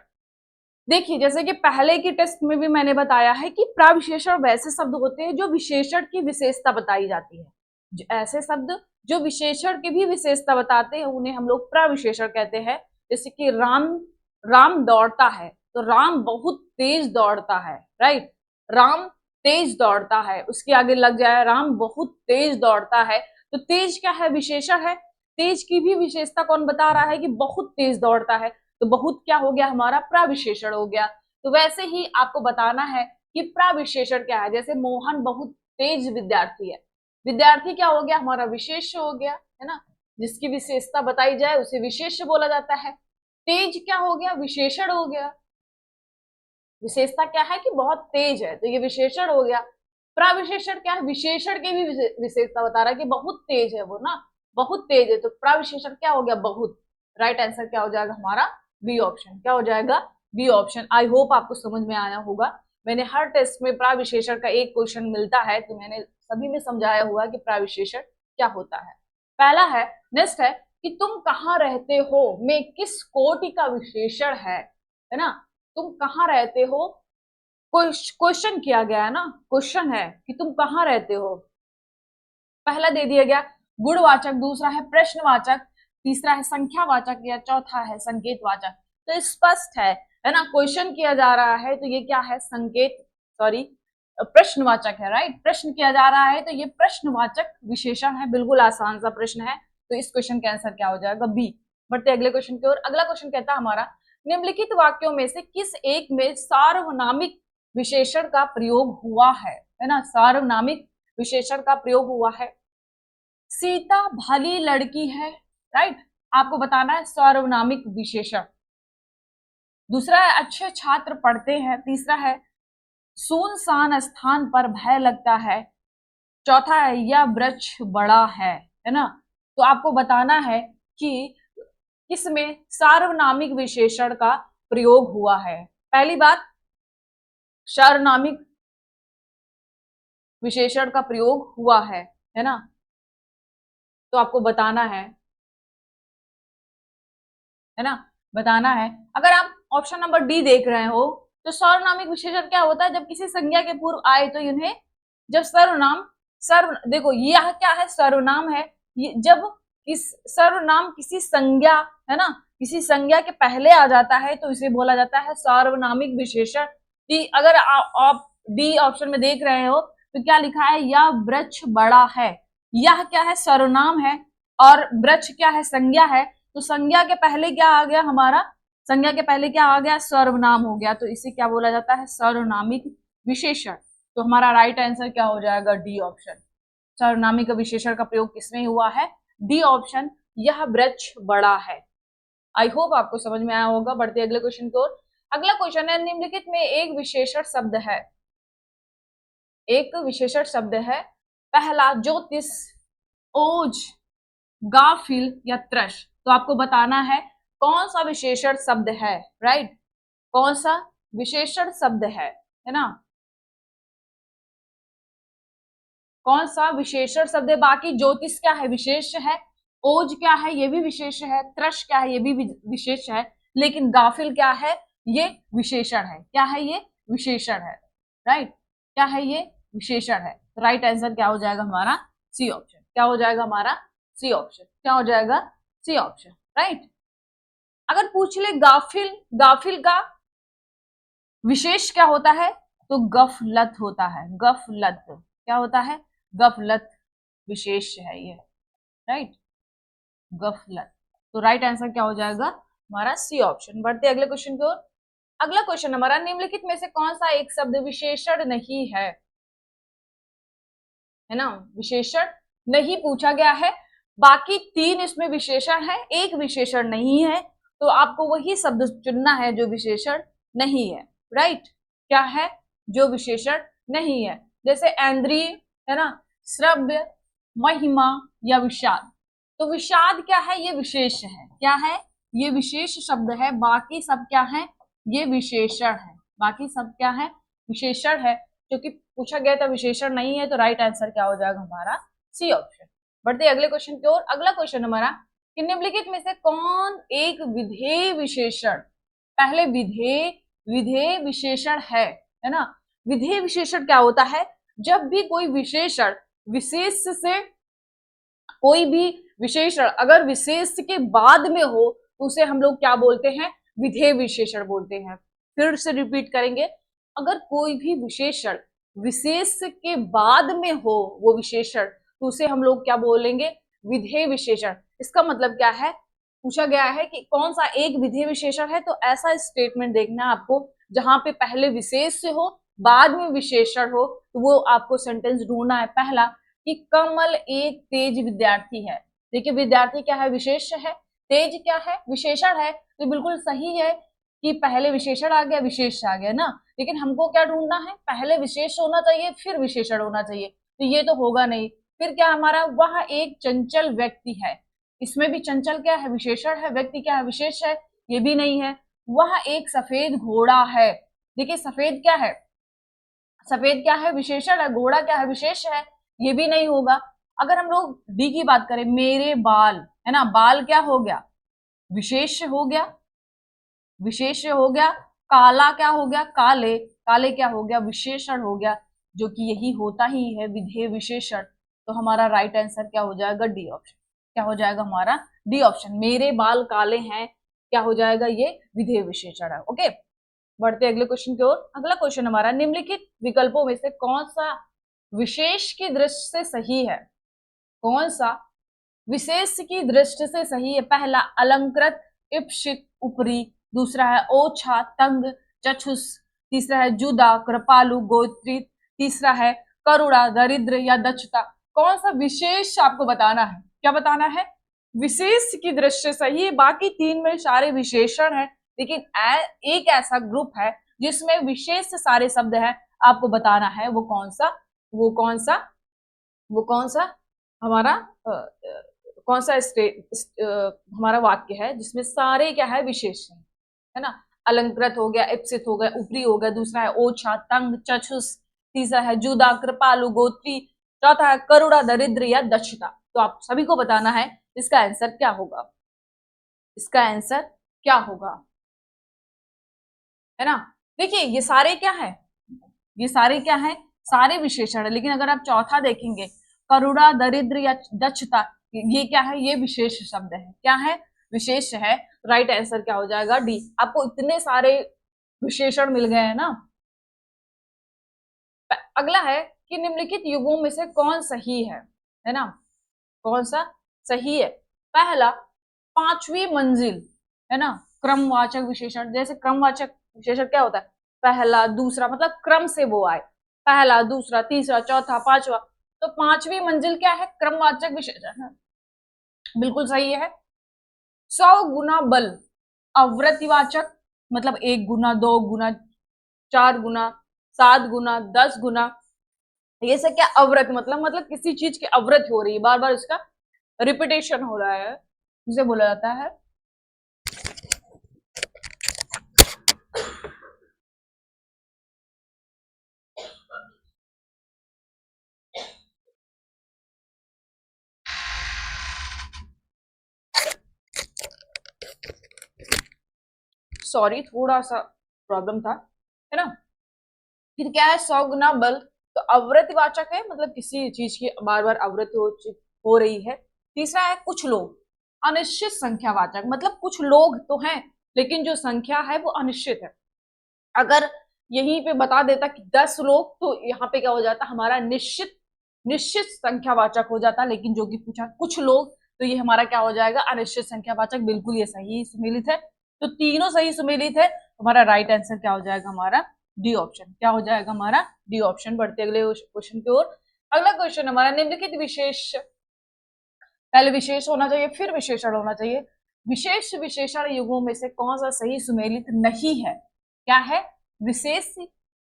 देखिए जैसे कि पहले की टेस्ट में भी मैंने बताया है कि प्रविशेषण वैसे शब्द होते हैं जो विशेषण की विशेषता बताई जाती है। ऐसे शब्द जो विशेषण की भी विशेषता बताते हैं उन्हें हम लोग प्रविशेषण कहते हैं। जैसे कि राम दौड़ता है, तो राम बहुत तेज दौड़ता है, राइट। राम तेज दौड़ता है, उसके आगे लग जाए राम बहुत तेज दौड़ता है, तो तेज क्या है, विशेषण है। तेज की भी विशेषता कौन बता रहा है कि बहुत तेज दौड़ता है, तो बहुत क्या हो गया हमारा प्रविशेषण हो गया। तो वैसे ही आपको बताना है कि प्रविशेषण क्या है। जैसे मोहन बहुत तेज विद्यार्थी है, विद्यार्थी क्या हो गया हमारा विशेष हो गया, है ना। जिसकी विशेषता बताई जाए उसे विशेष बोला जाता है। तेज क्या हो गया, विशेषण हो गया। विशेषता क्या है कि बहुत तेज है, तो ये विशेषण हो गया। प्रविशेषण क्या है, विशेषण की भी विशेषता बता रहा है कि बहुत तेज है वो ना, बहुत तेज है, तो प्रविशेषण क्या हो गया, बहुत। राइट आंसर क्या हो जाएगा हमारा बी ऑप्शन। क्या हो जाएगा बी ऑप्शन। आई होप आपको समझ में आया होगा। मैंने हर टेस्ट में प्रविशेषण का एक क्वेश्चन मिलता है, तो मैंने सभी में समझाया हुआ कि प्रविशेषण क्या होता है। पहला है, नेक्स्ट है कि तुम कहाँ रहते हो में किस कोटि का विशेषण है ना। तुम कहाँ रहते हो, क्वेश्चन किया गया है ना, क्वेश्चन है कि तुम कहाँ रहते हो। पहला दे दिया गया गुणवाचक, दूसरा है प्रश्नवाचक, तीसरा है संख्यावाचक, या चौथा है संकेतवाचक। तो स्पष्ट है ना, क्वेश्चन किया जा रहा है तो ये क्या है, प्रश्नवाचक है, राइट। प्रश्न किया जा रहा है तो ये प्रश्नवाचक विशेषण है। बिल्कुल आसान सा प्रश्न है, तो इस क्वेश्चन का आंसर क्या हो जाएगा बी। बढ़ते अगले क्वेश्चन की ओर। अगला क्वेश्चन कहता है हमारा, निम्नलिखित वाक्यों में से किस एक में सार्वनामिक विशेषण का प्रयोग हुआ है ना। सार्वनामिक विशेषण का प्रयोग हुआ है। सीता भली लड़की है, राइट। आपको बताना है सार्वनामिक विशेषण। दूसरा है अच्छे छात्र पढ़ते हैं। तीसरा है सुनसान स्थान पर भय लगता है। चौथा है यह वृक्ष बड़ा है ना। तो आपको बताना है कि किसमें सार्वनामिक विशेषण का प्रयोग हुआ है। पहली बात, सार्वनामिक विशेषण का प्रयोग हुआ है ना। तो आपको बताना है ना, बताना है। अगर आप ऑप्शन नंबर डी देख रहे हो तो सर्वनामिक विशेषण क्या होता है, जब किसी संज्ञा के पूर्व आए तो इन्हें, जब देखो यह क्या है, सर्वनाम है। जब इस सर्वनाम किसी संज्ञा, है ना, किसी संज्ञा के पहले आ जाता है तो इसे बोला जाता है सार्वनामिक विशेषण। अगर आप डी ऑप्शन में देख रहे हो तो क्या लिखा है, यह वृक्ष बड़ा है। यह क्या है, सर्वनाम है, और वृक्ष क्या है, संज्ञा है। तो संज्ञा के पहले क्या आ गया हमारा, संज्ञा के पहले क्या आ गया, सर्वनाम हो गया। तो इसे क्या बोला जाता है, सर्वनामिक विशेषण। तो हमारा राइट आंसर क्या हो जाएगा, डी ऑप्शन। सर्वनामिक विशेषण का प्रयोग किसमें हुआ है, डी ऑप्शन, यह वृक्ष बड़ा है। आई होप आपको समझ में आया होगा। बढ़ते अगले क्वेश्चन को। अगला क्वेश्चन है, निम्नलिखित में एक विशेषण शब्द है, एक विशेषण शब्द है। पहला ज्योतिष, ओज, गाफिल या त्रश। तो आपको बताना है कौन सा विशेषण शब्द है, राइट। कौन सा विशेषण शब्द है ना, कौन सा विशेषण शब्द है। बाकी ज्योतिष क्या है, विशेष है। ओज क्या है, ये भी विशेष है। त्रश क्या है, ये भी विशेष है। लेकिन गाफिल क्या है, ये विशेषण है। क्या है, ये विशेषण है, राइट। क्या है, ये विशेषण है। राइट आंसर क्या हो जाएगा हमारा, सी ऑप्शन। क्या हो जाएगा हमारा, सी ऑप्शन। क्या हो जाएगा, सी ऑप्शन, राइट। अगर पूछ ले गाफिल, गाफिल का विशेष क्या होता है, तो गफलत होता है। गफलत क्या होता है, गफलत विशेष है ये, राइट, गफलत। तो राइट आंसर क्या हो जाएगा हमारा, सी ऑप्शन। बढ़ते अगले क्वेश्चन की ओर। अगला क्वेश्चन हमारा, निम्नलिखित में से कौन सा एक शब्द विशेषण नहीं है ना। विशेषण नहीं पूछा गया है, बाकी तीन इसमें विशेषण है, एक विशेषण नहीं है। तो आपको वही शब्द चुनना है जो विशेषण नहीं है, राइट। क्या है, जो विशेषण नहीं है। जैसे इंद्रिय, है ना, श्रव्य, महिमा या विषाद। तो विषाद क्या है, ये विशेष है। क्या है, ये विशेष शब्द है, बाकी सब क्या है, ये विशेषण है। बाकी सब क्या है, विशेषण है। क्योंकि पूछा गया था विशेषण नहीं है, तो राइट आंसर क्या हो जाएगा हमारा, सी ऑप्शन। बढ़ते अगले क्वेश्चन की ओर। अगला क्वेश्चन हमारा, कि निम्नलिखित में से कौन एक विधेय विशेषण, पहले विधेय विधेय विशेषण है ना। विधेय विशेषण क्या होता है, जब भी कोई विशेषण विशेष से, कोई भी विशेषण अगर विशेष के बाद में हो तो उसे हम लोग क्या बोलते हैं, विधेय विशेषण बोलते हैं। फिर से रिपीट करेंगे, अगर कोई भी विशेषण विशेष के बाद में हो वो विशेषण, तो उसे हम लोग क्या बोलेंगे, विधेय विशेषण। इसका मतलब क्या है, पूछा गया है कि कौन सा एक विधेय विशेषण है, तो ऐसा स्टेटमेंट देखना है आपको जहां पे पहले विशेष से हो बाद में विशेषण हो, तो वो आपको सेंटेंस ढूंढना है। पहला, कि कमल एक तेज विद्यार्थी है। देखिए विद्यार्थी क्या है, विशेष है, तेज क्या है, विशेषण है। तो बिल्कुल सही है कि पहले विशेषण आ गया, विशेष आ गया ना। लेकिन हमको क्या ढूंढना है, पहले विशेष होना चाहिए फिर विशेषण होना चाहिए, तो ये तो होगा नहीं। फिर क्या हमारा, वह एक चंचल व्यक्ति है। इसमें भी चंचल क्या है, विशेषण है, व्यक्ति क्या है, विशेष है, ये भी नहीं है। वह एक सफेद घोड़ा है। देखिए सफेद क्या है, सफेद क्या है, विशेषण है, घोड़ा क्या है, विशेष है, ये भी नहीं होगा। अगर हम लोग डी की बात करें, मेरे बाल, है ना, बाल क्या हो गया, विशेष हो गया, विशेष हो गया। काला क्या हो गया, काले, काले क्या हो गया, विशेषण हो गया, जो कि यही होता ही है विधेय विशेषण। तो हमारा राइट आंसर क्या हो जाएगा, डी ऑप्शन। क्या हो जाएगा हमारा, डी ऑप्शन। मेरे बाल काले हैं, क्या हो जाएगा, ये विधेय विशेषण है। ओके, बढ़ते अगले क्वेश्चन की ओर। अगला क्वेश्चन हमारा, निम्नलिखित विकल्पों में से कौन सा विशेष की दृष्टि से सही है, कौन सा विशेष की दृष्टि से सही है। पहला, अलंकृत, इप्सित, ऊपरी। दूसरा है ओछा, तंग, चक्षुष। तीसरा है जुदा, कृपालु, गोत्री। तीसरा है करुणा, दरिद्र या दक्षता। कौन सा विशेष आपको बताना है, क्या बताना है, विशेष की दृष्टि से सही है। बाकी तीन में सारे विशेषण है, लेकिन एक ऐसा ग्रुप है जिसमें विशेष सारे शब्द है, आपको बताना है वो कौन सा, वो कौन सा, वो कौन सा हमारा कौन सा हमारा वाक्य है जिसमें सारे क्या है, विशेष है ना। अलंकृत हो गया, इप्सित हो गया, ऊपरी हो गया। दूसरा है ओछा, तंग, चक्षुष। तीसरा है जुदा, कृपालु, गोत्री। चौथा है करुणा, दरिद्र या दक्षता। तो आप सभी को बताना है इसका आंसर क्या होगा, इसका आंसर क्या होगा, है ना। देखिए ये सारे क्या है, ये सारे क्या है, सारे विशेषण है। लेकिन अगर आप चौथा देखेंगे, करुणा, दरिद्र या दक्षता, ये क्या है, ये विशेष शब्द है, क्या है, विशेष है। राइट आंसर क्या हो जाएगा, डी। आपको इतने सारे विशेषण मिल गए हैं ना। अगला है कि निम्नलिखित युगों में से कौन सही है ना, कौन सा सही है। पहला, पांचवी मंजिल, है ना, क्रमवाचक विशेषण। जैसे क्रमवाचक विशेषण क्या होता है, पहला दूसरा, मतलब क्रम से वो आए, पहला दूसरा तीसरा चौथा पांचवा। तो पांचवी मंजिल क्या है, क्रमवाचक विशेषण है, बिल्कुल सही है। 100 गुना बल, अवृत्तिवाचक, मतलब 1 गुना, 2 गुना, 4 गुना, 7 गुना, 10 गुना। ये सब क्या, अवृत, मतलब किसी चीज की अवृत हो रही है, बार बार इसका रिपीटेशन हो रहा है, जिसे बोला जाता है सॉरी थोड़ा सा प्रॉब्लम था, है ना। फिर क्या है, 100 गुना बल, तो अवृत्तिवाचक है, मतलब किसी चीज की बार बार अवृत्ति हो रही है। तीसरा है कुछ लोग, अनिश्चित संख्यावाचक, मतलब कुछ लोग तो हैं लेकिन जो संख्या है वो अनिश्चित है। अगर यहीं पे बता देता कि 10 लोग, तो यहाँ पे क्या हो जाता, हमारा निश्चित निश्चित संख्यावाचक हो जाता। लेकिन जो कि पूछा कुछ लोग, तो ये हमारा क्या हो जाएगा, अनिश्चित संख्यावाचक। बिल्कुल ये सही सुमेलित है, तो तीनों सही सुमेलित है। हमारा राइट आंसर क्या हो जाएगा, हमारा डी ऑप्शन। क्या हो जाएगा हमारा, डी ऑप्शन। बढ़ते अगले क्वेश्चन की ओर। अगला क्वेश्चन हमारा, निम्नलिखित विशेष, पहले विशेष होना चाहिए फिर विशेषण होना चाहिए। विशेष विशेषण युगों में से कौन सा सही सुमेलित नहीं है, क्या है, विशेष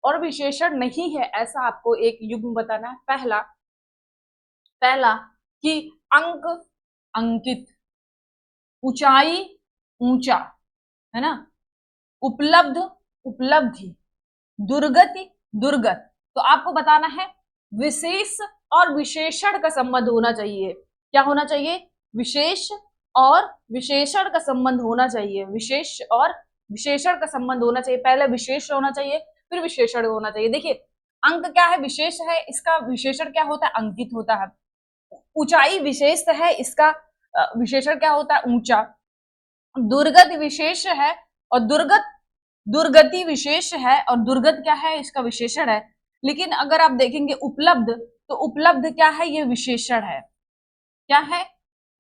और विशेषण नहीं है, ऐसा आपको एक युग्म बताना है। पहला, पहला कि अंक, अंकित। ऊंचाई, ऊंचा, है ना। उपलब्ध, उपलब्धि। दुर्गति, दुर्गत। तो आपको बताना है विशेष और विशेषण का संबंध होना चाहिए। क्या होना चाहिए? विशेष और विशेषण का संबंध होना चाहिए। विशेष और विशेषण का संबंध होना चाहिए। पहले विशेष होना चाहिए, फिर विशेषण होना चाहिए। देखिए अंक क्या है? विशेष है, इसका विशेषण क्या होता है? अंकित होता है। ऊंचाई विशेष है, इसका विशेषण क्या होता है? ऊंचा। दुर्गत विशेष है और दुर्गति विशेष है और दुर्गत क्या है? इसका विशेषण है। लेकिन अगर आप देखेंगे उपलब्ध, तो उपलब्ध क्या है? ये विशेषण है। क्या है?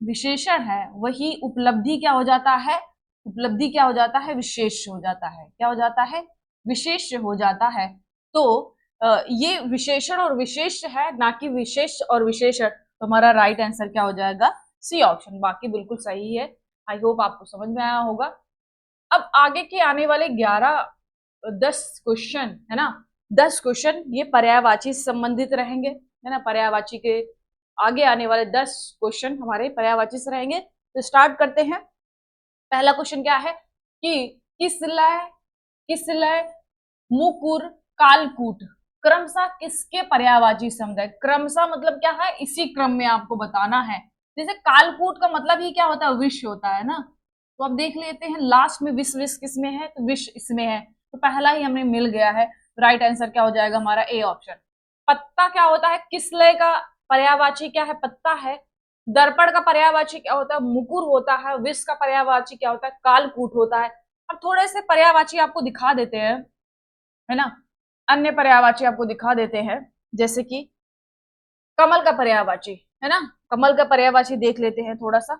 विशेषण है। वही उपलब्धि क्या हो जाता है? उपलब्धि क्या हो जाता है? विशेष हो जाता है। क्या हो जाता है? विशेष हो जाता है। तो ये विशेषण और विशेष है, ना कि विशेष और विशेषण। तो हमारा राइट आंसर क्या हो जाएगा? C option. बाकी बिल्कुल सही है। आई होप आपको समझ में आया होगा। अब आगे के आने वाले 10 क्वेश्चन है ना, 10 क्वेश्चन ये पर्यायवाची से संबंधित रहेंगे, है ना। पर्यायवाची के आगे आने वाले 10 क्वेश्चन हमारे पर्यायवाची से रहेंगे। तो स्टार्ट करते हैं। पहला क्वेश्चन क्या है कि किसलय, मुकुर, कालकूट क्रमशः किसके पर्यायवाची शब्द है? क्रमशः मतलब क्या है? इसी क्रम में आपको बताना है। जैसे कालकूट का मतलब ही क्या होता है? विष होता है ना। तो अब देख लेते हैं लास्ट में विष, विष किसमें है? तो विष इसमें है। तो पहला ही हमें मिल गया है। राइट आंसर क्या हो जाएगा हमारा? A option. पत्ता क्या होता है? किसलय का पर्यायवाची क्या है? पत्ता है। दर्पण का पर्यायवाची क्या होता है? मुकुर होता है। विष का पर्यायवाची क्या होता है? कालकूट होता है। अब थोड़े से पर्यायवाची आपको दिखा देते हैं, है ना। अन्य पर्यायवाची आपको दिखा देते हैं, जैसे कि कमल का पर्यायवाची, है ना। कमल का पर्यायवाची देख लेते हैं थोड़ा सा,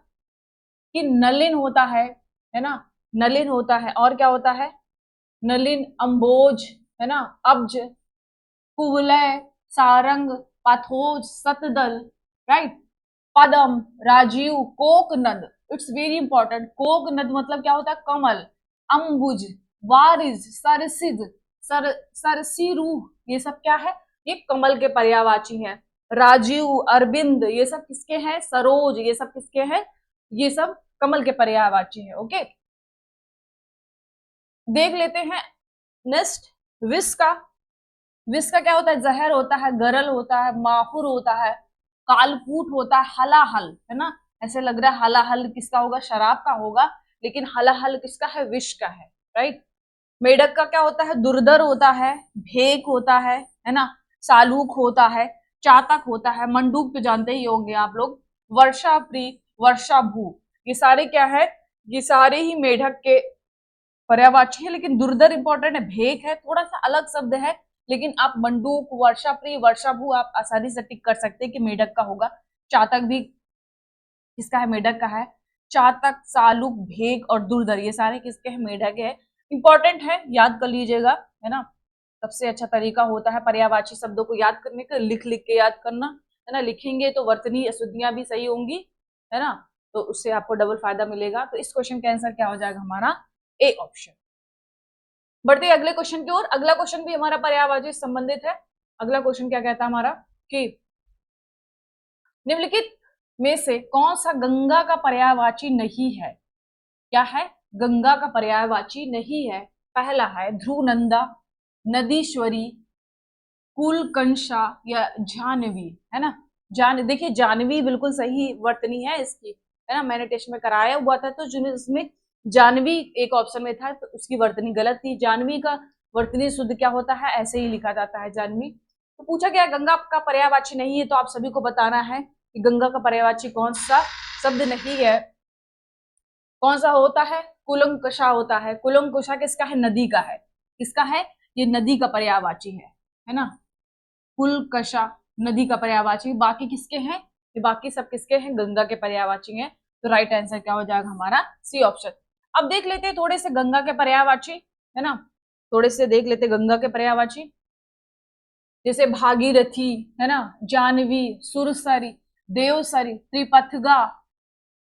कि नलिन होता है ना। नलिन होता है। और क्या होता है? नलिन, अम्बोज, है ना, अब्ज, कुवलय, सारंग, पाथोज, सतदल, राइट, पदम, राजीव, कोकनद। It's very important. कोकनद मतलब क्या होता है? कमल। अंबुज, वारिज, सरसिज, सरसीरू, ये सब क्या है? ये कमल के पर्यायवाची हैं। राजीव, अरविंद, ये सब किसके हैं? सरोज, ये सब किसके हैं? ये सब कमल के पर्यायवाची है। ओके, देख लेते हैं नेक्स्ट। विष का, विष का क्या होता है? जहर होता है, गरल होता है, माहुर होता है, कालकूट होता है, हलाहल, है ना। ऐसे लग रहा है हलाहल किसका होगा? शराब का होगा, लेकिन हलाहल किसका है? विष का है, राइट। मेढक का क्या होता है? दुर्धर होता है, भेक होता है ना, सालूक होता है, चातक होता है, मंडूक तो जानते ही होंगे आप लोग, वर्षा प्री, वर्षा भू, ये सारे क्या है? ये सारे ही मेढक के पर्यायवाची है। लेकिन दुर्धर इंपॉर्टेंट है, भेक है, थोड़ा सा अलग शब्द है। लेकिन आप मंडूक, वर्षा प्री, वर्षा भू आप आसानी से टिक कर सकते हैं कि मेढक का होगा। चातक भी किसका है? मेढक का है। चातक, सालुक, भेक और दुर्धर ये सारे किसके हैं? मेढक है। इंपॉर्टेंट है, याद कर लीजिएगा, है ना। सबसे अच्छा तरीका होता है पर्यायवाची शब्दों को याद करने का, लिख लिख के याद करना, है ना। लिखेंगे तो वर्तनी अशुद्धियां भी सही होंगी, है ना। तो उससे आपको डबल फायदा मिलेगा। तो इस क्वेश्चन का आंसर क्या हो जाएगा हमारा? A option. बढ़ते अगले क्वेश्चन की ओर। अगला क्वेश्चन भी हमारा पर्यायवाची से संबंधित है। अगला क्वेश्चन क्या कहता है हमारा कि निम्नलिखित में से कौन सा गंगा का पर्यायवाची नहीं है? क्या है? गंगा का पर्यायवाची नहीं है। पहला है ध्रुवनंदा, नदीश्वरी, कुलकंशा या जानवी, है ना। देखिए जानवी बिल्कुल सही वर्तनी है इसकी, है ना। मैंने टेस्ट में कराया हुआ था, तो जिसमें जानवी एक ऑप्शन में था तो उसकी वर्तनी गलत थी। जानवी का वर्तनी शुद्ध क्या होता है? ऐसे ही लिखा जाता है, जानवी। तो पूछा गया गंगा का पर्यायवाची नहीं है, तो आप सभी को बताना है कि गंगा का पर्यायवाची कौन सा शब्द नहीं है। कौन सा होता है? कुलंकुशा होता है। कुलंकुशा किसका है? नदी का है। किसका है? ये नदी का पर्यायवाची है ना। कुलकशा नदी का पर्यायवाची। बाकी किसके हैं? ये बाकी सब किसके हैं? गंगा के पर्यायवाची हैं। तो राइट आंसर क्या हो जाएगा हमारा? C option. अब देख लेते हैं थोड़े से गंगा के पर्यायवाची, है ना। थोड़े से देख लेते गंगा के पर्यायवाची, जैसे भागीरथी, है ना, जानवी, सुरसरी, देवसरी, त्रिपथगा,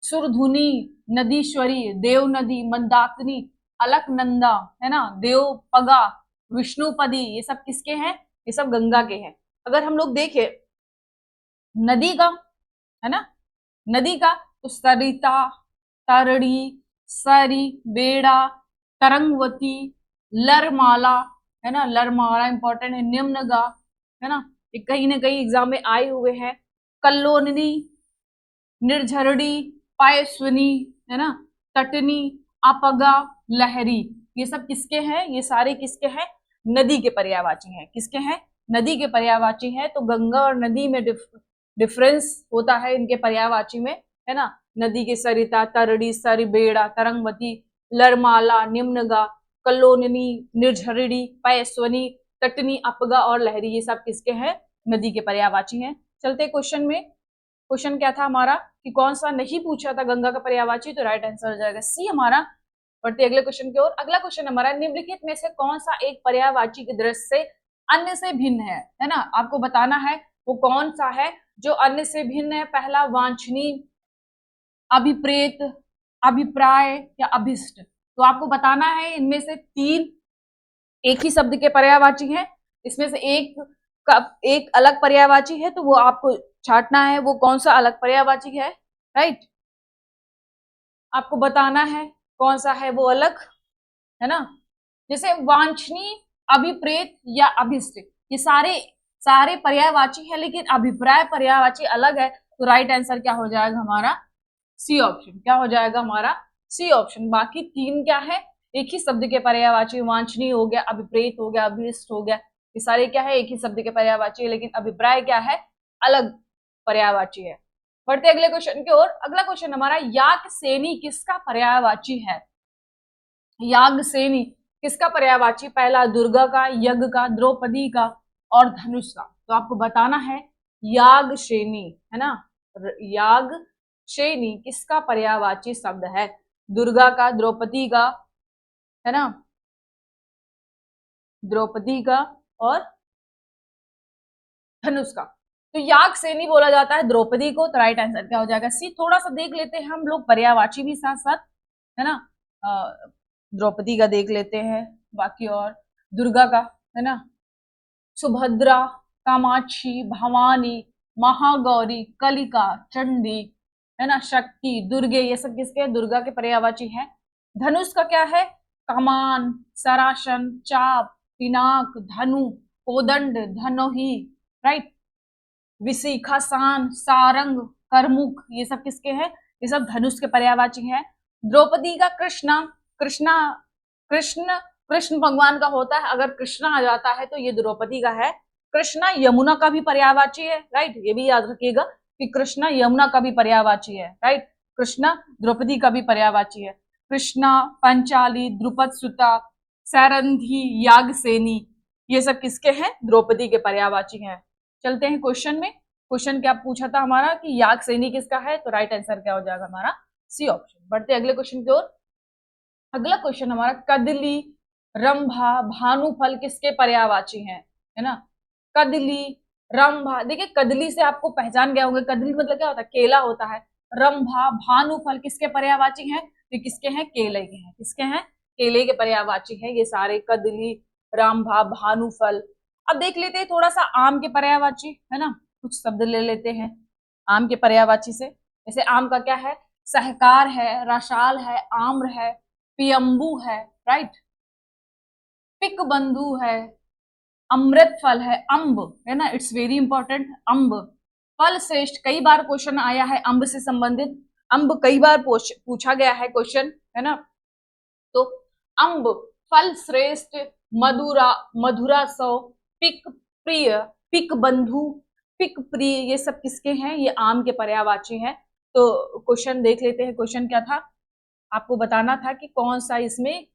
सुरधुनी, नदीश्वरी, देव नदी, मंदाकिनी, अलकनंदा, है ना, देवपगा, विष्णुपदी, ये सब किसके हैं? ये सब गंगा के हैं। अगर हम लोग देखें नदी का, है ना, नदी का, तो सरिता, तरणी, सरी, बेड़ा, तरंगवती, लरमाला, है ना, लरमाला इंपॉर्टेंट है, निम्नगा, है ना, ये कहीं ना कहीं एग्जाम में आए हुए हैं, कल्लोनी, निर्झरड़ी, पायस्विनी, है ना, तटनी, अपगा, लहरी, ये सब किसके हैं, ये सारे किसके हैं, नदी के पर्यायवाची हैं। किसके हैं, नदी के पर्यायवाची हैं। तो गंगा और नदी में डिफरेंस होता है इनके पर्यायवाची में, है ना, नदी के सरिता, तरड़ी, सरबेड़ा, तरंगवती, लरमाला, निम्नगा, कल्लोनिनी, निर्झरिणी, पैस्वनी, तटनी, अपगा और लहरी, ये सब किसके हैं, नदी के पर्यायवाची हैं। चलते क्वेश्चन में। क्वेश्चन क्या था हमारा कि कौन सा नहीं पूछा था गंगा का पर्यायवाची, तो राइट आंसर हो जाएगा सी हमारा। बढ़ते अगले क्वेश्चन की ओर। अगला क्वेश्चन हमारा, निम्नलिखित में से कौन सा एक पर्यायवाची की दृष्टि से अन्य से भिन्न है ना, आपको बताना है वो कौन सा है जो अन्य से भिन्न है। पहला वांछनीय, अभिप्रेत, अभिप्राय या अभिष्ट। तो आपको बताना है इनमें से तीन एक ही शब्द के पर्यायवाची हैं, इसमें से एक अलग पर्यायवाची है, तो वो आपको छांटना है वो कौन सा अलग पर्यायवाची है। राइट, आपको बताना है कौन सा है वो अलग, है ना। जैसे वांछनीय, अभिप्रेत या अभिष्ट, ये सारे पर्यायवाची है, लेकिन अभिप्राय पर्यायवाची अलग है। तो राइट आंसर क्या हो जाएगा हमारा, सी ऑप्शन। क्या हो जाएगा हमारा, सी ऑप्शन। बाकी तीन क्या है, एक ही शब्द के पर्यायवाची, वांछनीय हो गया, अभिप्रेत हो गया, अभिष्ट हो गया, ये सारे क्या है, एक ही शब्द के पर्यायवाची है, लेकिन अभिप्राय क्या है, अलग पर्यायवाची है। बढ़ते अगले क्वेश्चन की ओर। अगला क्वेश्चन हमारा, याग सेनी किसका पर्यायवाची है। याग सेनी किसका पर्यायवाची, पहला दुर्गा का, यज्ञ का, द्रौपदी का और धनुष का। तो आपको बताना है याग सेनी, है ना, याग सेनी किसका पर्यायवाची शब्द है, दुर्गा का, द्रौपदी का, है ना, द्रौपदी का और धनुष का। तो याग सेनी बोला जाता है द्रौपदी को, तो राइट आंसर क्या हो जाएगा, सी। थोड़ा सा देख लेते हैं हम लोग पर्यायवाची भी साथ साथ, है ना, द्रौपदी का देख लेते हैं, बाकी और दुर्गा का, है ना, सुभद्रा, कामाक्षी, भवानी, महागौरी, कलिका, चंडी, है ना, शक्ति, दुर्गे, ये सब किसके, दुर्गा के पर्यायवाची हैं। धनुष का क्या है, कमान, सरासन, चाप, पिनाक, धनु, कोदंड, धनोही, राइट, विशिखा, सान, सारंग, करमुख, ये सब किसके हैं, ये सब धनुष के पर्यायवाची हैं। द्रौपदी का कृष्णा, कृष्णा, कृष्ण कृष्ण भगवान का होता है, अगर कृष्णा आ जाता है तो ये द्रौपदी का है। कृष्णा यमुना का भी पर्यायवाची है, राइट, ये भी याद रखिएगा कि कृष्णा यमुना का भी पर्यायवाची है, राइट, कृष्णा द्रौपदी का भी पर्यायवाची है। कृष्णा, पंचाली, द्रुपद सुता, सैरंधी, यागसेनी, ये सब किसके हैं, द्रौपदी के पर्यायवाची हैं। चलते हैं क्वेश्चन में। क्वेश्चन क्या पूछा था हमारा कि यागसेनी किसका है, तो राइट आंसर क्या हो जाएगा हमारा, सी ऑप्शन। बढ़ते अगले क्वेश्चन की ओर। अगला क्वेश्चन हमारा, कदली, रंभा, भानुफल किसके पर्यायवाची हैं, है ना, कदली, रंभा। देखिए कदली से आपको पहचान गया होगा, कदली मतलब क्या होता है, केला होता है। रंभा, भानुफल किसके पर्यायवाची हैं, तो किसके हैं, केले के हैं। किसके हैं, केले के पर्यायवाची हैं ये सारे, कदली, रंभा, भानुफल। अब देख लेते हैं थोड़ा सा आम के पर्यायवाची, है ना, कुछ शब्द ले लेते हैं आम के पर्यायवाची से। जैसे आम का क्या है, सहकार है, रसाल है, आम्र है, पियम्बू है, राइट, पिक बंधु है, अमृत फल है, अम्ब, है ना, इट्स वेरी इंपॉर्टेंट, अम्ब। फल श्रेष्ठ, कई बार क्वेश्चन आया है अम्ब से संबंधित, अम्ब कई बार पूछा गया है क्वेश्चन, है ना। तो अम्ब, फल श्रेष्ठ, मधुरा, मधुरा सौ, पिक प्रिय, पिक बंधु, पिक प्रिय, ये सब किसके हैं, ये आम के पर्यायवाची हैं। तो क्वेश्चन देख लेते हैं, क्वेश्चन क्या था, आपको बताना था कि कौन सा इसमें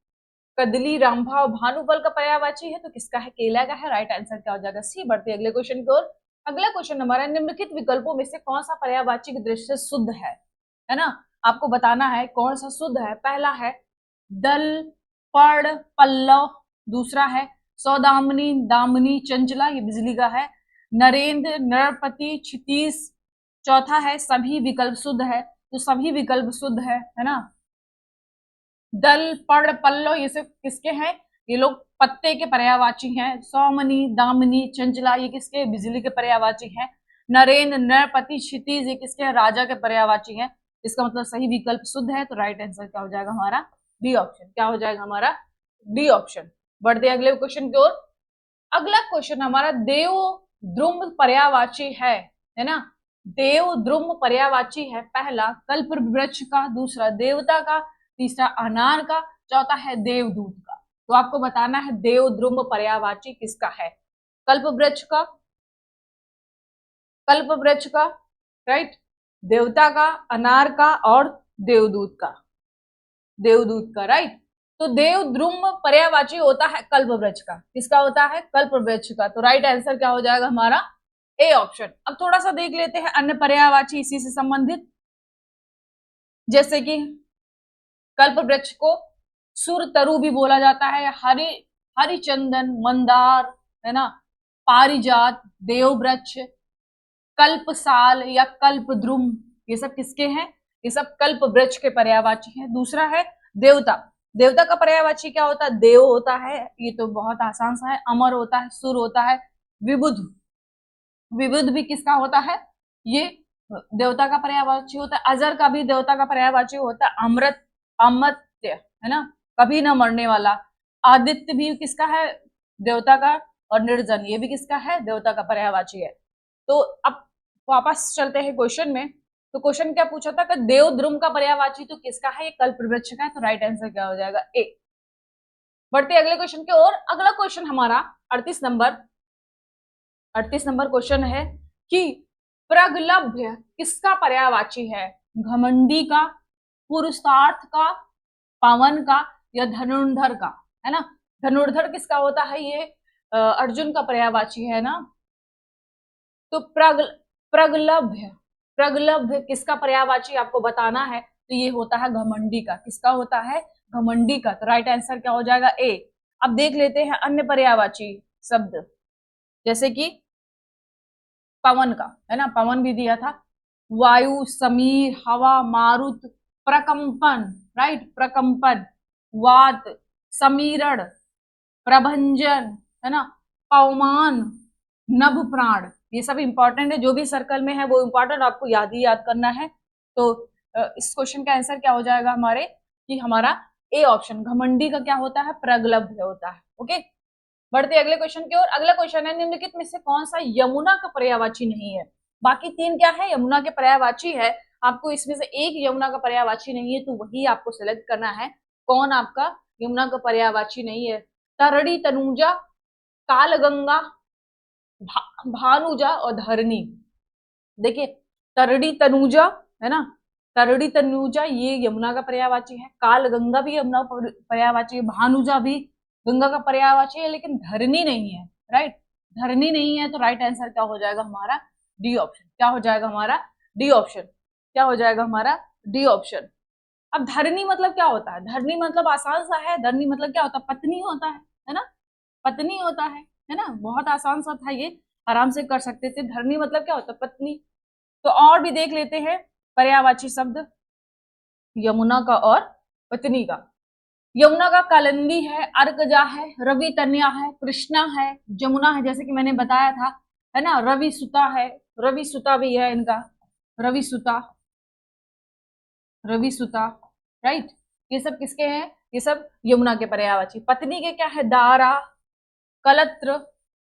कदली, रंभा और भानुफल का पर्यायवाची है, तो किसका है, केला का है। राइट आंसर क्या हो जाएगा, सी। बढ़ते अगले क्वेश्चन की ओर। अगला क्वेश्चन हमारा, निम्नलिखित विकल्पों में से कौन सा पर्यायवाची की दृष्टि से शुद्ध है ना, आपको बताना है कौन सा शुद्ध है। पहला है दल, पड़, पल्लव, दूसरा है सौदामनी, दामिनी, चंचला, ये बिजली का है। नरेंद्र, नरपति, क्षितिज, चौथा है सभी विकल्प शुद्ध है, तो सभी विकल्प शुद्ध है ना। दल, पड़, पल्लव, ये सब किसके हैं, ये लोग पत्ते के पर्यायवाची हैं। सौमनी, दामिनी, चंचला, ये किसके, बिजली के पर्यायवाची हैं। नरेंद्र, नरपति, क्षितिज, ये किसके हैं, राजा के पर्यायवाची हैं। इसका मतलब सही विकल्प शुद्ध है, तो राइट आंसर क्या हो जाएगा हमारा डी ऑप्शन। क्या हो जाएगा हमारा डी ऑप्शन। बढ़ते अगले क्वेश्चन की ओर। अगला क्वेश्चन हमारा देव द्रुम पर्यायवाची है ना। देव द्रुम पर्यायवाची है, पहला कल्प वृक्ष का, दूसरा देवता का, तीसरा अनार का, चौथा है देवदूत का। तो आपको बताना है देव द्रुम पर्यायवाची किसका है। कल्प वृक्ष का, कल्प वृक्ष का, राइट, देवता का, अनार का और देवदूत का, देवदूत का, राइट। तो देव द्रुम पर्यायवाची होता है कल्प वृक्ष का। किसका होता है? कल्प वृक्ष का। तो राइट आंसर क्या हो जाएगा हमारा ए ऑप्शन। अब थोड़ा सा देख लेते हैं अन्य पर्यायवाची इसी से संबंधित, जैसे कि कल्प वृक्ष को सुरतरु भी बोला जाता है, हरिचंदन, मंदार, है ना, पारिजात, देववृक्ष, कल्पसाल या कल्पद्रुम, ये सब किसके हैं? ये सब कल्प वृक्ष के पर्यायवाची हैं। दूसरा है देवता। देवता का पर्यायवाची क्या होता है? देव होता है, ये तो बहुत आसान सा है। अमर होता है, सुर होता है, विबुध, विबुध भी किसका होता है? ये देवता का पर्यायवाची होता है। अजर का भी देवता का पर्यायवाची होता है। अमृत, अमर्त्य, है ना, कभी न मरने वाला। आदित्य भी किसका है? देवता का। और निर्जन, ये भी किसका है? देवता का पर्यायवाची है। तो अब वापस चलते हैं क्वेश्चन में। तो क्वेश्चन क्या पूछा था कि देव द्रुम का पर्यायवाची तो किसका है? ये कल्प वृक्ष का है। तो राइट आंसर क्या हो जाएगा? ए। बढ़ते अगले क्वेश्चन की ओर। अगला क्वेश्चन हमारा 38 नंबर क्वेश्चन है कि प्रगल्भ्य किसका पर्यायवाची है? घमंडी का, पुरुषार्थ का, पावन का या धनुर्धर का, है ना। धनुर्धर किसका होता है? ये अर्जुन का पर्यायवाची है ना। तो प्रगल्भ्य, प्रगल्भ्य किसका पर्यायवाची आपको बताना है। तो ये होता है घमंडी का। किसका होता है? घमंडी का। तो राइट आंसर क्या हो जाएगा? ए। अब देख लेते हैं अन्य पर्यायवाची शब्द, जैसे कि पवन का, है ना, पवन भी दिया था। वायु, समीर, हवा, मारुत, प्रकंपन, राइट, प्रकंपन, वात, समीरण, प्रभंजन, है ना, पवमान, नभ प्राण, ये सब इंपॉर्टेंट है। जो भी सर्कल में है वो इंपॉर्टेंट, आपको याद करना है। तो इस क्वेश्चन का आंसर क्या हो जाएगा हमारे कि हमारा ए ऑप्शन। घमंडी का क्या होता है? प्रगल्भ होता है। ओके, बढ़ते अगले क्वेश्चन की ओर। अगला क्वेश्चन है निम्नलिखित में से कौन सा यमुना का पर्यायवाची नहीं है? बाकी तीन क्या है? यमुना के पर्यायवाची है। आपको इसमें से एक यमुना का पर्यायवाची नहीं है, तो वही आपको सिलेक्ट करना है। कौन आपका यमुना का पर्यायवाची नहीं है? तरड़ी, तनुजा, कालगंगा, भानुजा और धरणी। देखिए, तरड़ी तनुजा, है ना, तरड़ी तनुजा ये यमुना का पर्यायवाची है। कालगंगा भी यमुना का पर्यायवाची है। भानुजा भी गंगा का पर्यायवाची है, लेकिन धरणी नहीं है, राइट, धरणी नहीं है। तो राइट आंसर क्या हो जाएगा हमारा? D option. क्या हो जाएगा हमारा? D option. क्या हो जाएगा हमारा? D option. अब धरणी मतलब क्या होता है? धरणी मतलब आसान सा है। धरणी मतलब क्या होता है? पत्नी होता है ना, पत्नी होता है ना, बहुत आसान सा था ये, आराम से कर सकते थे। धरणी मतलब क्या होता है? पत्नी। तो और भी देख लेते हैं पर्यायवाची शब्द यमुना का और पत्नी का। यमुना का कालिंदी है, अर्कजा है, रवि तन्या है, कृष्णा है, जमुना है, जैसे कि मैंने बताया था, है ना, रवि सुता है, रवि सुता भी है इनका, रवि सुता, रवि सुता, राइट। ये सब किसके हैं? ये सब यमुना के पर्यायवाची। पत्नी के क्या है? दारा, कलत्र,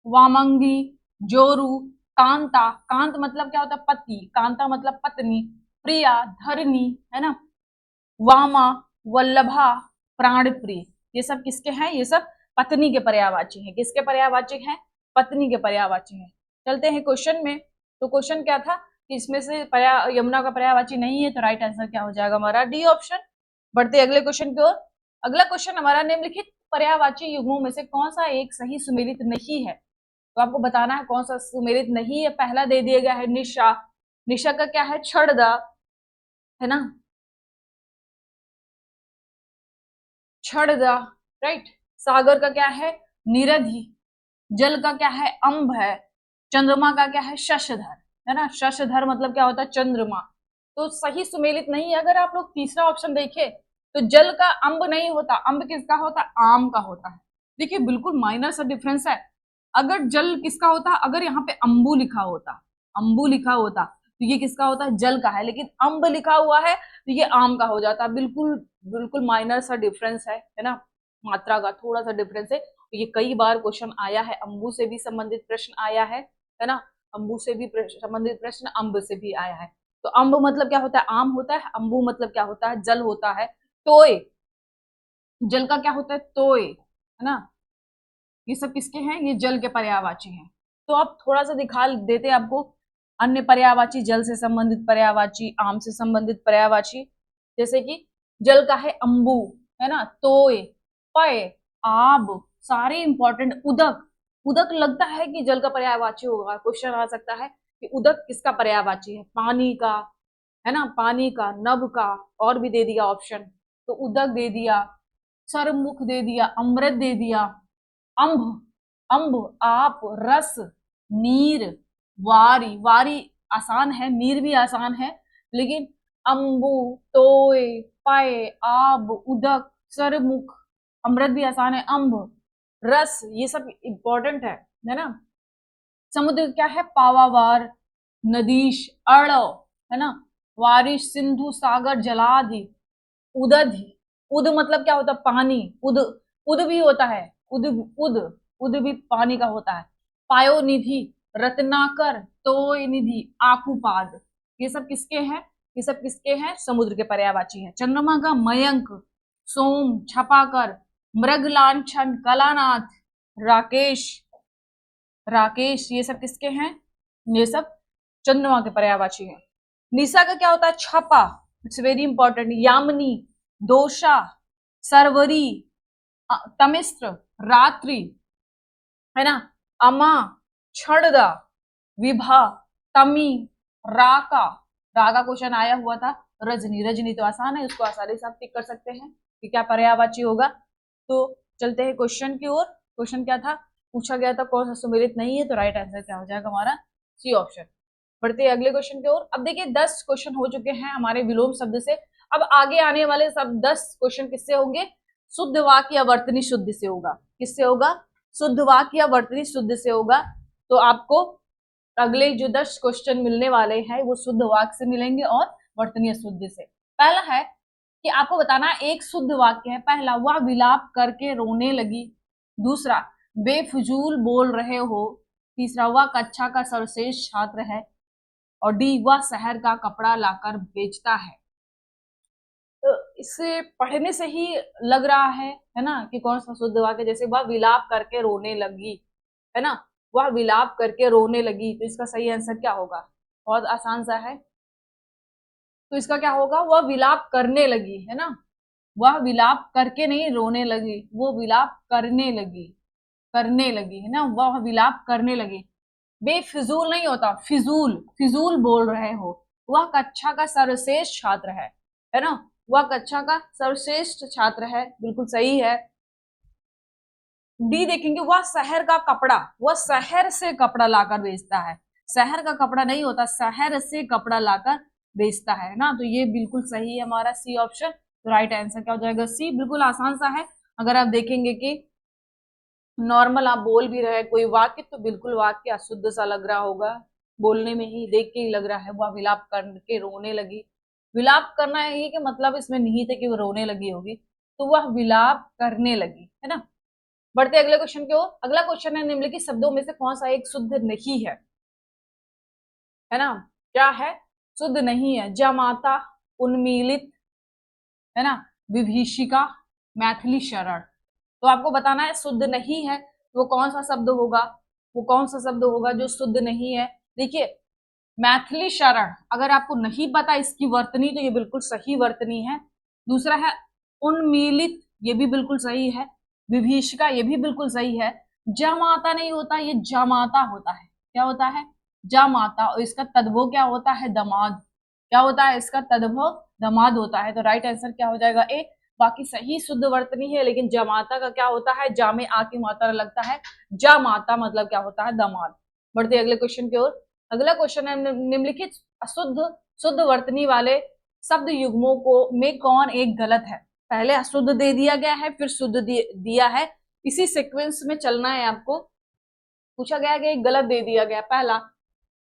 वामंगी, जोरू, कांता, कांत मतलब क्या होता है? पति, कांता मतलब पत्नी, प्रिया, धरणी, है ना, वामा, वल्लभा, प्राणप्रिय, ये सब किसके हैं? ये सब पत्नी के पर्यायवाची हैं। किसके पर्यायवाची हैं? पत्नी के पर्यायवाची हैं। चलते हैं क्वेश्चन में। तो क्वेश्चन क्या था कि इसमें से यमुना का पर्यायवाची नहीं है, तो राइट आंसर क्या हो जाएगा हमारा? D option. बढ़ते अगले क्वेश्चन की ओर। अगला क्वेश्चन हमारा निम्नलिखित पर्यायवाची युग्मों में से कौन सा एक सही सुमेलित नहीं है? तो आपको बताना है कौन सा सुमेलित नहीं है। पहला दे दिया गया है निशा। निशा का क्या है? छड़दा, है ना, छड़दा, राइट। सागर का क्या है? निरधि। जल का क्या है? अंब है। चंद्रमा का क्या है? शशधर, है ना, शशधर मतलब क्या होता है? चंद्रमा। तो सही सुमेलित नहीं है। अगर आप लोग तीसरा ऑप्शन देखें तो जल का अंब नहीं होता, अंब किसका होता? आम का होता है। देखिए, बिल्कुल माइनर सा डिफरेंस है। अगर जल किसका होता, अगर यहाँ पे अंबू लिखा होता, अंबू लिखा होता, तो ये किसका होता है, जल का है। लेकिन अम्ब लिखा हुआ है तो ये आम का हो जाता है। बिल्कुल बिल्कुल माइनर सा डिफरेंस है ना, मात्रा का थोड़ा सा डिफरेंस है। तो ये कई बार क्वेश्चन आया है, अम्बू से भी संबंधित प्रश्न आया है ना, अम्बू से भी संबंधित प्रश्न अम्ब से भी आया है। तो अम्ब मतलब क्या होता है, आम होता है। अम्बू मतलब क्या होता है, जल होता है। तोय, जल का क्या होता है, तोय, है ना। ये सब किसके हैं, ये जल के पर्यायवाची हैं। तो अब थोड़ा सा दिखा देते हैं आपको अन्य पर्यायवाची, जल से संबंधित पर्यायवाची, आम से संबंधित पर्यायवाची। जैसे कि जल का है अम्बु, है ना, तोय, पय, आब, सारे इंपॉर्टेंट। उदक, उदक लगता है कि जल का पर्यायवाची होगा। क्वेश्चन आ सकता है कि उदक किसका पर्यायवाची है, पानी का, है ना, पानी का, नभ का, और भी दे दिया ऑप्शन। तो उदक दे दिया, सरमुख दे दिया, अमृत दे दिया, अम्भ, अम्भ, आप, रस, नीर, वारी, वारी आसान है, नीर भी आसान है, लेकिन अम्बु, तोय, पय, आब, उदक, सरमुख, अमृत भी आसान है, अम्भ, रस, ये सब इंपॉर्टेंट है ना। समुद्र क्या है, पावावार, नदीश, अड़ो, है ना, वारिश, सिंधु, सागर, जलाधि, उदधि। उद मतलब क्या होता है, पानी, उद, उद भी होता है, उद, उद, उद भी पानी का होता है। पायोनिधि, रत्नाकर, तोय निधि, आकुपाद, ये सब किसके हैं, ये सब किसके हैं, समुद्र के पर्यायवाची हैं। चंद्रमा का मयंक, सोम, छपाकर, मृग लांछन, कलानाथ, राकेश, राकेश, ये सब किसके हैं, ये सब चंद्रमा के पर्यायवाची हैं। निशा का क्या होता है, छपा, इट्स वेरी इंपॉर्टेंट। यामिनी, दोषा, सरवरी, तमिस्त्र, रात्रि, है ना, अमा, छड़दा, विभा, तमी, राका, राका क्वेश्चन आया हुआ था। रजनी, रजनी तो आसान है, उसको आसानी से आप टिक कर सकते हैं कि क्या पर्यायवाची होगा। तो चलते हैं क्वेश्चन की ओर। क्वेश्चन क्या था, पूछा गया था कौन सा सुमेलित नहीं है, तो राइट आंसर क्या हो जाएगा हमारा, सी ऑप्शन। बढ़ते हैं अगले क्वेश्चन की ओर। अब देखिए 10 क्वेश्चन हो चुके हैं हमारे विलोम शब्द से। अब आगे आने वाले सब 10 क्वेश्चन किससे होंगे, शुद्ध वाक्य या वर्तनी शुद्ध से होगा। किससे होगा, शुद्ध वाक्य या वर्तनी शुद्ध से होगा। तो आपको अगले जो 10 क्वेश्चन मिलने वाले हैं वो शुद्ध वाक्य से मिलेंगे और वर्तनीय शुद्ध से। पहला है कि आपको बताना एक शुद्ध वाक्य है। पहला, वह विलाप करके रोने लगी। दूसरा, बेफजूल बोल रहे हो। तीसरा, वह कक्षा का सर्वश्रेष्ठ छात्र है। और डी, वह शहर का कपड़ा लाकर बेचता है। तो इसे पढ़ने से ही लग रहा है ना, कि कौन सा शुद्ध वाक्य। जैसे वह विलाप करके रोने लगी, है ना, वह विलाप करके रोने लगी, तो इसका सही आंसर क्या होगा, बहुत आसान सा है। तो इसका क्या होगा, वह विलाप करने लगी, है ना, वह विलाप करके नहीं रोने लगी, वो विलाप करने लगी, करने लगी, है ना, वह विलाप करने लगी। बेफिजूल नहीं होता, फिजूल, फिजूल बोल रहे हो। वह कक्षा का सर्वश्रेष्ठ छात्र है ना, वह कक्षा का सर्वश्रेष्ठ छात्र है, बिल्कुल सही है। डी देखेंगे, वह शहर का कपड़ा, वह शहर से कपड़ा लाकर बेचता है। शहर का कपड़ा नहीं होता, शहर से कपड़ा लाकर बेचता है ना, तो ये बिल्कुल सही है हमारा सी ऑप्शन। तो राइट आंसर क्या हो जाएगा, सी। बिल्कुल आसान सा है। अगर आप देखेंगे कि नॉर्मल आप बोल भी रहे कोई वाक्य, तो बिल्कुल वाक्य अशुद्ध सा लग रहा होगा, बोलने में ही, देख के ही लग रहा है। वह विलाप करके रोने लगी, विलाप करना है कि मतलब इसमें निहित है कि वो रोने लगी होगी, तो वह विलाप करने लगी, है ना। बढ़ते अगले क्वेश्चन की ओर। अगला क्वेश्चन है, निम्नलिखित शब्दों में से कौन सा एक शुद्ध नहीं है ना, क्या है, शुद्ध नहीं है। जमाता, उन्मीलित, है ना, विभीषिका, मैथिली शरण। तो आपको बताना है शुद्ध नहीं है, वो कौन सा शब्द होगा, वो कौन सा शब्द होगा जो शुद्ध नहीं है। देखिए, मैथिली शरण, अगर आपको नहीं पता इसकी वर्तनी, तो ये बिल्कुल सही वर्तनी है। दूसरा है उन्मीलित, ये भी बिल्कुल सही है। विभीषिका, ये भी बिल्कुल सही है। जमाता नहीं होता, ये जमाता होता है। क्या होता है, जमाता। और इसका तद्भव क्या होता है, दमाद। क्या होता है, इसका तद्भव दमाद होता है। तो राइट आंसर क्या हो जाएगा, ए। बाकी सही शुद्ध वर्तनी है, लेकिन जमाता का क्या होता है, जा में आ की मात्रा लगता है। जमाता मतलब क्या होता है, दमाद। बढ़ते अगले क्वेश्चन की ओर। अगला क्वेश्चन है, निम्नलिखित अशुद्ध शुद्ध वर्तनी वाले शब्द युग्मों को में कौन एक गलत है। पहले अशुद्ध दे दिया गया है, फिर शुद्ध दिया है, इसी सीक्वेंस में चलना है आपको। पूछा गया कि एक गलत दे दिया गया। पहला,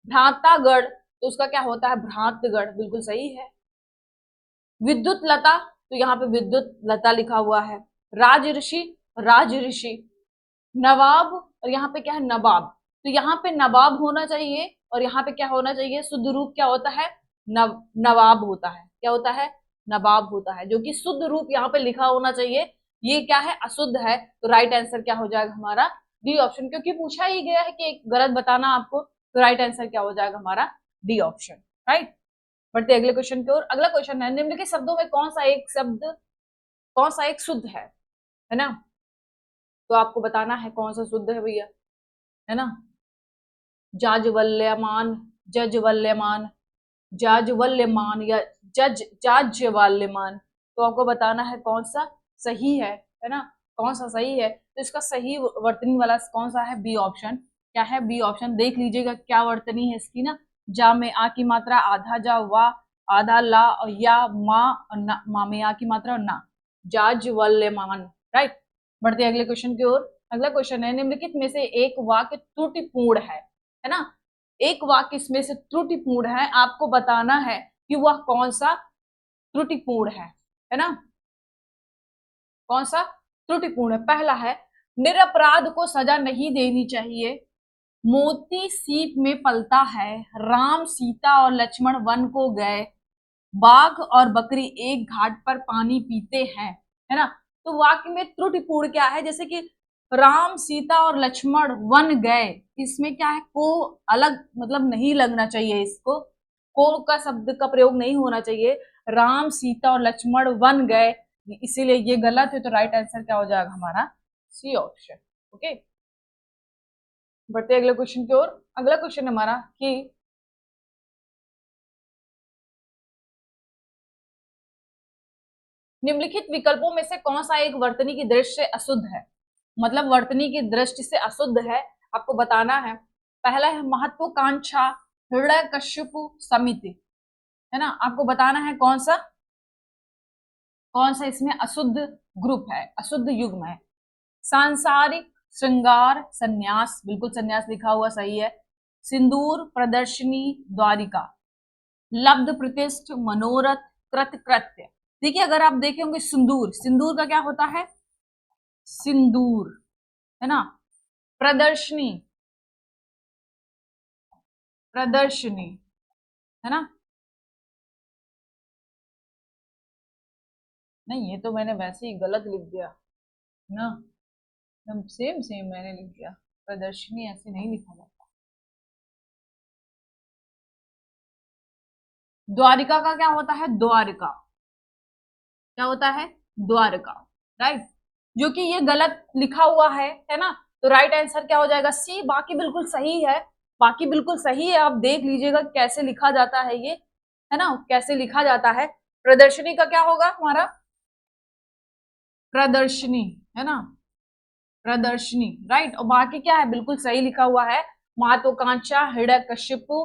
भ्रातागढ़ तो उसका क्या होता है भ्रांतगढ़, बिल्कुल सही है। विद्युत लता, तो यहाँ पे विद्युत लता लिखा हुआ है। राजऋषि, राजऋषि। नवाब, और यहाँ पे क्या है नवाब, तो यहाँ पे नवाब होना चाहिए और यहाँ पे क्या होना चाहिए, शुद्ध रूप क्या होता है नवाब होता है। क्या होता है नवाब होता है, जो कि शुद्ध रूप यहाँ पे लिखा होना चाहिए। ये क्या है अशुद्ध है, तो राइट आंसर क्या हो जाएगा हमारा डी ऑप्शन, क्योंकि पूछा ही गया है कि एक गलत बताना आपको, तो राइट आंसर क्या हो जाएगा हमारा डी ऑप्शन, राइट। बढ़ते अगले क्वेश्चन की ओर। अगला क्वेश्चन है निम्नलिखित शब्दों में कौन सा एक शब्द, कौन सा एक शुद्ध है ना, तो आपको बताना है कौन सा शुद्ध है भैया, है ना। जाज्वल्यमान, जज्वल्यमान, जाज्वल्यमान या जाज्वल्यमान, तो आपको बताना है कौन सा सही है ना, कौन सा सही है। तो इसका सही वर्तनी वाला कौन सा है, बी ऑप्शन। क्या है बी ऑप्शन, देख लीजिएगा क्या वर्तनी है इसकी ना। जा में आ की मात्रा आधा, जा वा आधा, ला और या माँ और ना, माँ में आ की मात्रा और ना, जाज्वल्यमान, राइट। बढ़ते अगले क्वेश्चन की ओर। अगला क्वेश्चन है निम्नलिखित में से एक वाक्य त्रुटिपूर्ण है ना, एक वाक्य इसमें से त्रुटिपूर्ण है, आपको बताना है कि वह कौन सा त्रुटिपूर्ण है ना, कौन सा त्रुटिपूर्ण है। पहला है निरपराध को सजा नहीं देनी चाहिए, मोती सीप में पलता है, राम सीता और लक्ष्मण वन को गए, बाघ और बकरी एक घाट पर पानी पीते हैं, है ना। तो वाक्य में त्रुटिपूर्ण क्या है, जैसे कि राम सीता और लक्ष्मण वन गए, इसमें क्या है को अलग मतलब नहीं लगना चाहिए, इसको को का शब्द का प्रयोग नहीं होना चाहिए। राम सीता और लक्ष्मण वन गए, इसीलिए ये गलत है, तो राइट आंसर क्या हो जाएगा हमारा सी ऑप्शन, ओके। बढ़ते अगले क्वेश्चन की ओर। अगला क्वेश्चन हमारा कि निम्नलिखित विकल्पों में से कौन सा एक वर्तनी की दृष्टि से अशुद्ध है, मतलब वर्तनी की दृष्टि से अशुद्ध है, आपको बताना है। पहला है महत्वाकांक्षा, हृदय कश्यपु समिति, है ना, आपको बताना है कौन सा इसमें अशुद्ध ग्रुप है, अशुद्ध युग्म है। सांसारिक, श्रृंगार, संन्यास, बिल्कुल संन्यास लिखा हुआ सही है। सिंदूर, प्रदर्शनी, द्वारिका, लब्ध प्रतिष्ठ, मनोरथ, कृत कृत्य। देखिए अगर आप देखे होंगे सिंदूर, सिंदूर का क्या होता है सिंदूर, है ना। प्रदर्शनी, प्रदर्शनी, है ना। नहीं ये तो मैंने वैसे ही गलत लिख दिया ना, एकदम सेम सेम मैंने लिख दिया, प्रदर्शनी ऐसे नहीं लिखा जाता। द्वारिका का क्या होता है द्वारिका, क्या होता है द्वारका, राइट, जो कि ये गलत लिखा हुआ है ना, तो राइट आंसर क्या हो जाएगा सी। बाकी बिल्कुल सही है, बाकी बिल्कुल सही है, आप देख लीजिएगा कैसे लिखा जाता है ये, है ना, कैसे लिखा जाता है। प्रदर्शनी का क्या होगा हमारा प्रदर्शनी, है ना, प्रदर्शनी, राइट। और बाकी क्या है बिल्कुल सही लिखा हुआ है। महत्वाकांक्षा, हिरण्यकशिपु,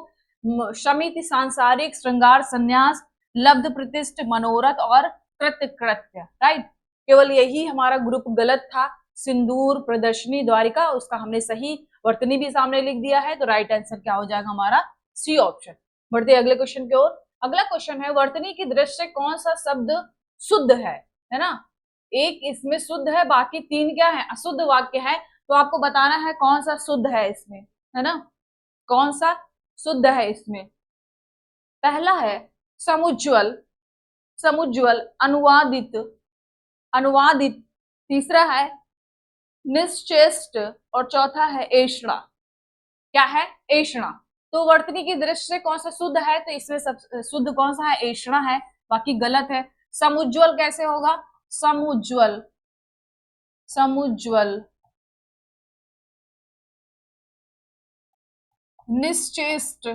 शमिति, सांसारिक, श्रृंगार, संन्यास, लब्ध प्रतिष्ठ, मनोरथ और कृत्य कृत्य, राइट। केवल यही हमारा ग्रुप गलत था, सिंदूर, प्रदर्शनी, द्वारिका, उसका हमने सही वर्तनी भी सामने लिख दिया है, तो राइट आंसर क्या हो जाएगा हमारा सी ऑप्शन। बढ़ते अगले क्वेश्चन की ओर। अगला क्वेश्चन है वर्तनी की दृष्टि से कौन सा शब्द शुद्ध है ना। एक इसमें शुद्ध है, बाकी तीन क्या है अशुद्ध वाक्य है, तो आपको बताना है कौन सा शुद्ध है इसमें, है ना, कौन सा शुद्ध है इसमें। पहला है समुज्ज्वल, समुज्ज्वल, अनुवादित, अनुवादित, तीसरा है निश्चेष्ट और चौथा है ऐषणा। क्या है ऐषणा, तो वर्तनी की दृष्टि से कौन सा शुद्ध है, तो इसमें सब शुद्ध कौन सा है ऐषणा है, बाकी गलत है। समुज्ज्वल कैसे होगा समुज्ज्वल, समुज्ज्वल, निश्चेष्ट,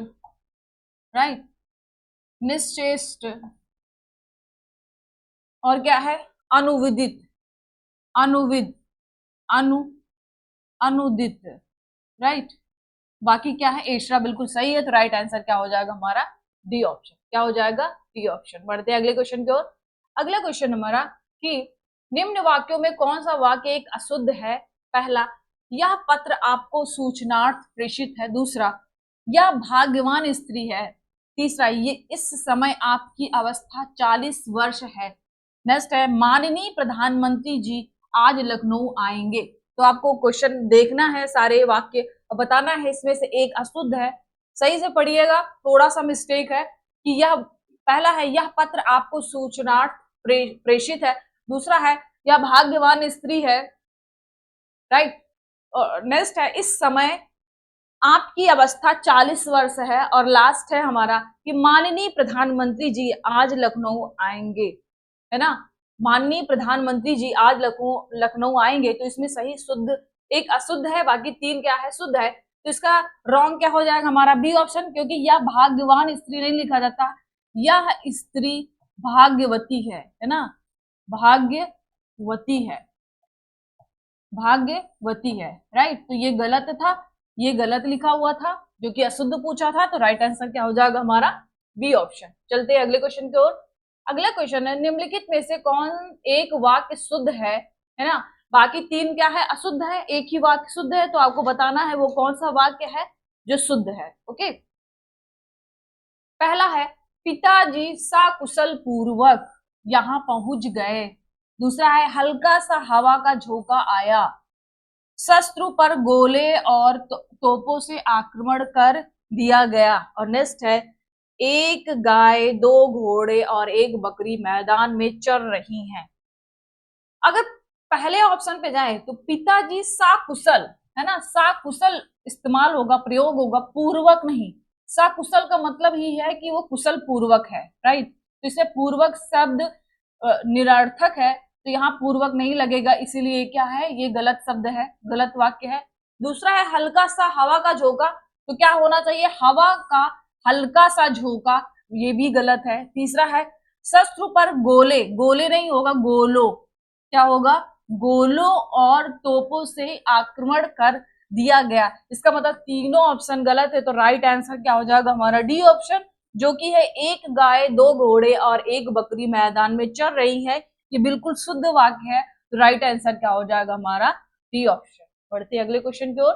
राइट, निश्चेष्ट, और क्या है अनुविदित, अनुविद, अनु, अनुदित, राइट। बाकी क्या है ऐषणा बिल्कुल सही है, तो राइट आंसर क्या हो जाएगा हमारा डी ऑप्शन, क्या हो जाएगा डी ऑप्शन। बढ़ते हैं अगले क्वेश्चन की ओर। अगला क्वेश्चन हमारा कि निम्न वाक्यों में कौन सा वाक्य एक अशुद्ध है। पहला, यह पत्र आपको सूचनार्थ प्रेषित है। दूसरा, यह भाग्यवान स्त्री है। तीसरा, ये इस समय आपकी अवस्था 40 वर्ष है। नेक्स्ट है, माननीय प्रधानमंत्री जी आज लखनऊ आएंगे। तो आपको क्वेश्चन देखना है, सारे वाक्य और बताना है इसमें से एक अशुद्ध है। सही से पढ़िएगा, थोड़ा सा मिस्टेक है कि यह पहला है, यह पत्र आपको सूचनार्थ प्रेषित है। दूसरा है, यह भाग्यवान स्त्री है, राइट। और नेक्स्ट है, इस समय आपकी अवस्था 40 वर्ष है। और लास्ट है हमारा कि माननीय प्रधानमंत्री जी आज लखनऊ आएंगे, है ना। माननीय प्रधानमंत्री जी आज लखनऊ आएंगे। तो इसमें सही शुद्ध एक अशुद्ध है, बाकी तीन क्या है, शुद्ध है। तो इसका रॉन्ग क्या हो जाएगा हमारा, बी ऑप्शन, क्योंकि यह भाग्यवान स्त्री नहीं लिखा जाता, यह स्त्री भाग्यवती है ना, भाग्यवती है, भाग्यवती है, राइट। तो ये गलत था, ये गलत लिखा हुआ था, जो कि अशुद्ध पूछा था। तो राइट आंसर क्या हो जाएगा हमारा, बी ऑप्शन। चलते हैं अगले क्वेश्चन की ओर। अगला क्वेश्चन है, निम्नलिखित में से कौन एक वाक्य शुद्ध है ना। बाकी तीन क्या है, अशुद्ध है, एक ही वाक्य शुद्ध है। तो आपको बताना है वो कौन सा वाक्य है जो शुद्ध है। ओके, पहला है, पिताजी सकुशल पूर्वक यहाँ पहुंच गए। दूसरा है, हल्का सा हवा का झोंका आया, शत्रु पर गोले और तोपों से आक्रमण कर दिया गया। और नेक्स्ट है, एक गाय, दो घोड़े और एक बकरी मैदान में चर रही हैं। अगर पहले ऑप्शन पे जाए तो पिताजी सकुशल, है ना, सकुशल इस्तेमाल होगा, प्रयोग होगा, पूर्वक नहीं। सकुशल का मतलब ही है कि वो कुशल पूर्वक है, राइट। तो इसे पूर्वक शब्द निरर्थक है, तो यहाँ पूर्वक नहीं लगेगा, इसीलिए क्या है, ये गलत शब्द है, गलत वाक्य है। दूसरा है, हल्का सा हवा का झोंका, तो क्या होना चाहिए, हवा का हल्का सा झोंका, ये भी गलत है। तीसरा है, शत्रु पर गोले, गोले नहीं होगा, गोलो, क्या होगा, गोलों और तोपों से आक्रमण कर दिया गया। इसका मतलब तीनों ऑप्शन गलत है। तो राइट आंसर क्या हो जाएगा हमारा, डी ऑप्शन, जो कि है एक गाय, दो घोड़े और एक बकरी मैदान में चर रही है। ये बिल्कुल शुद्ध वाक्य है। तो राइट आंसर क्या हो जाएगा हमारा, डी ऑप्शन। बढ़ते अगले क्वेश्चन की ओर।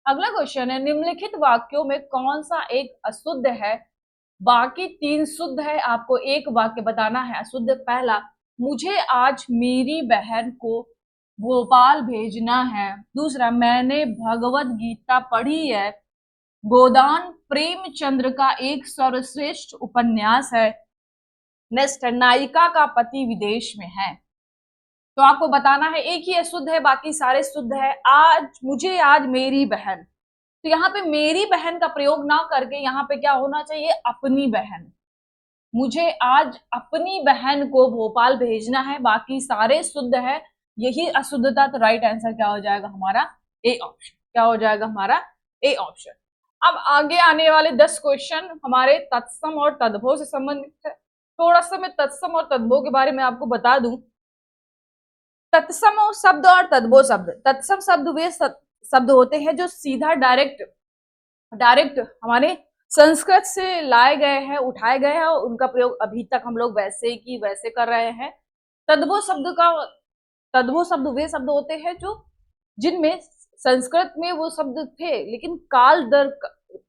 अगला क्वेश्चन है, निम्नलिखित वाक्यों में कौन सा एक अशुद्ध है, बाकी तीन शुद्ध है, आपको एक वाक्य बताना है अशुद्ध। पहला, मुझे आज मेरी बहन को भोपाल भेजना है। दूसरा, मैंने भगवत गीता पढ़ी है। गोदान प्रेमचंद्र का एक सर्वश्रेष्ठ उपन्यास है। नेक्स्ट है, नायिका का पति विदेश में है। तो आपको बताना है, एक ही अशुद्ध है, बाकी सारे शुद्ध है। आज मेरी बहन, तो यहाँ पे मेरी बहन का प्रयोग ना करके यहाँ पे क्या होना चाहिए, अपनी बहन। मुझे आज अपनी बहन को भोपाल भेजना है, बाकी सारे शुद्ध है, यही अशुद्धता। तो राइट आंसर क्या हो जाएगा हमारा, ए ऑप्शन। क्या हो जाएगा हमारा, ए ऑप्शन। अब आगे आने वाले 10 क्वेश्चन हमारे तत्सम और तद्भव से संबंधित है। थोड़ा सा मैं तत्सम और तद्भव के बारे में आपको बता दूं। तत्सम शब्द और तद्भव शब्द, तत्सम शब्द वे शब्द होते हैं जो सीधा डायरेक्ट हमारे संस्कृत से लाए गए हैं, उठाए गए हैं, और उनका प्रयोग अभी तक हम लोग वैसे की वैसे कर रहे हैं। तद्भव शब्द वे शब्द होते हैं जो जिनमें संस्कृत में वो शब्द थे, लेकिन काल दर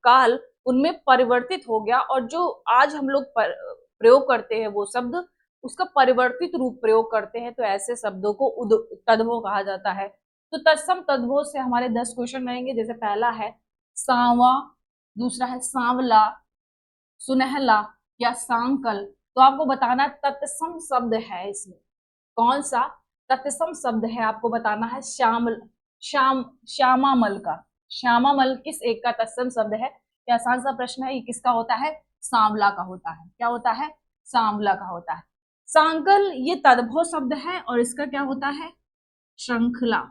काल उनमें परिवर्तित हो गया, और जो आज हम लोग प्रयोग करते हैं वो शब्द उसका परिवर्तित रूप प्रयोग करते हैं। तो ऐसे शब्दों को तद्भव कहा जाता है। तो तत्सम तद्भव से हमारे 10 क्वेश्चन रहेंगे। जैसे पहला है सांवा, दूसरा है सांवला, सुनहला या सांकल। तो आपको बताना तत्सम शब्द है, इसमें कौन सा तत्सम शब्द है आपको बताना है। श्यामामल का, श्यामामल किस एक का तत्सम शब्द है। क्या आसान सा प्रश्न है, ये किसका होता है, सांवला का होता है। क्या होता है, सांवला का होता है। सांकल ये तद्भव शब्द है, और इसका क्या होता है, श्रृंखला।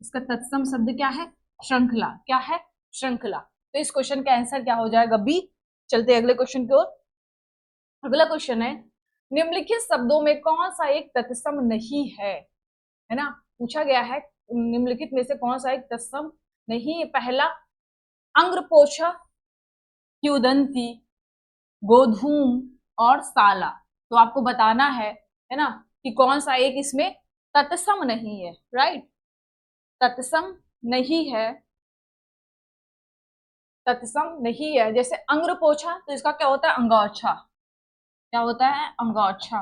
इसका तत्सम शब्द क्या है, श्रृंखला। क्या है, श्रृंखला। तो इस क्वेश्चन का आंसर क्या हो जाएगा, बी। चलते अगले क्वेश्चन की ओर। अगला क्वेश्चन है, निम्नलिखित शब्दों में कौन सा एक तत्सम नहीं है ना। पूछा गया है निम्नलिखित में से कौन सा एक तत्सम नहीं है। पहला, अंग्रपोशा, क्युदंती, गोधूम और साला। तो आपको बताना है ना, कि कौन सा एक इसमें तत्सम नहीं है, राइट। तत्सम नहीं है तत्सम नहीं है। जैसे अंग्र पोछा, तो इसका क्या होता है? अंगोछा। क्या होता है? अंगोछा,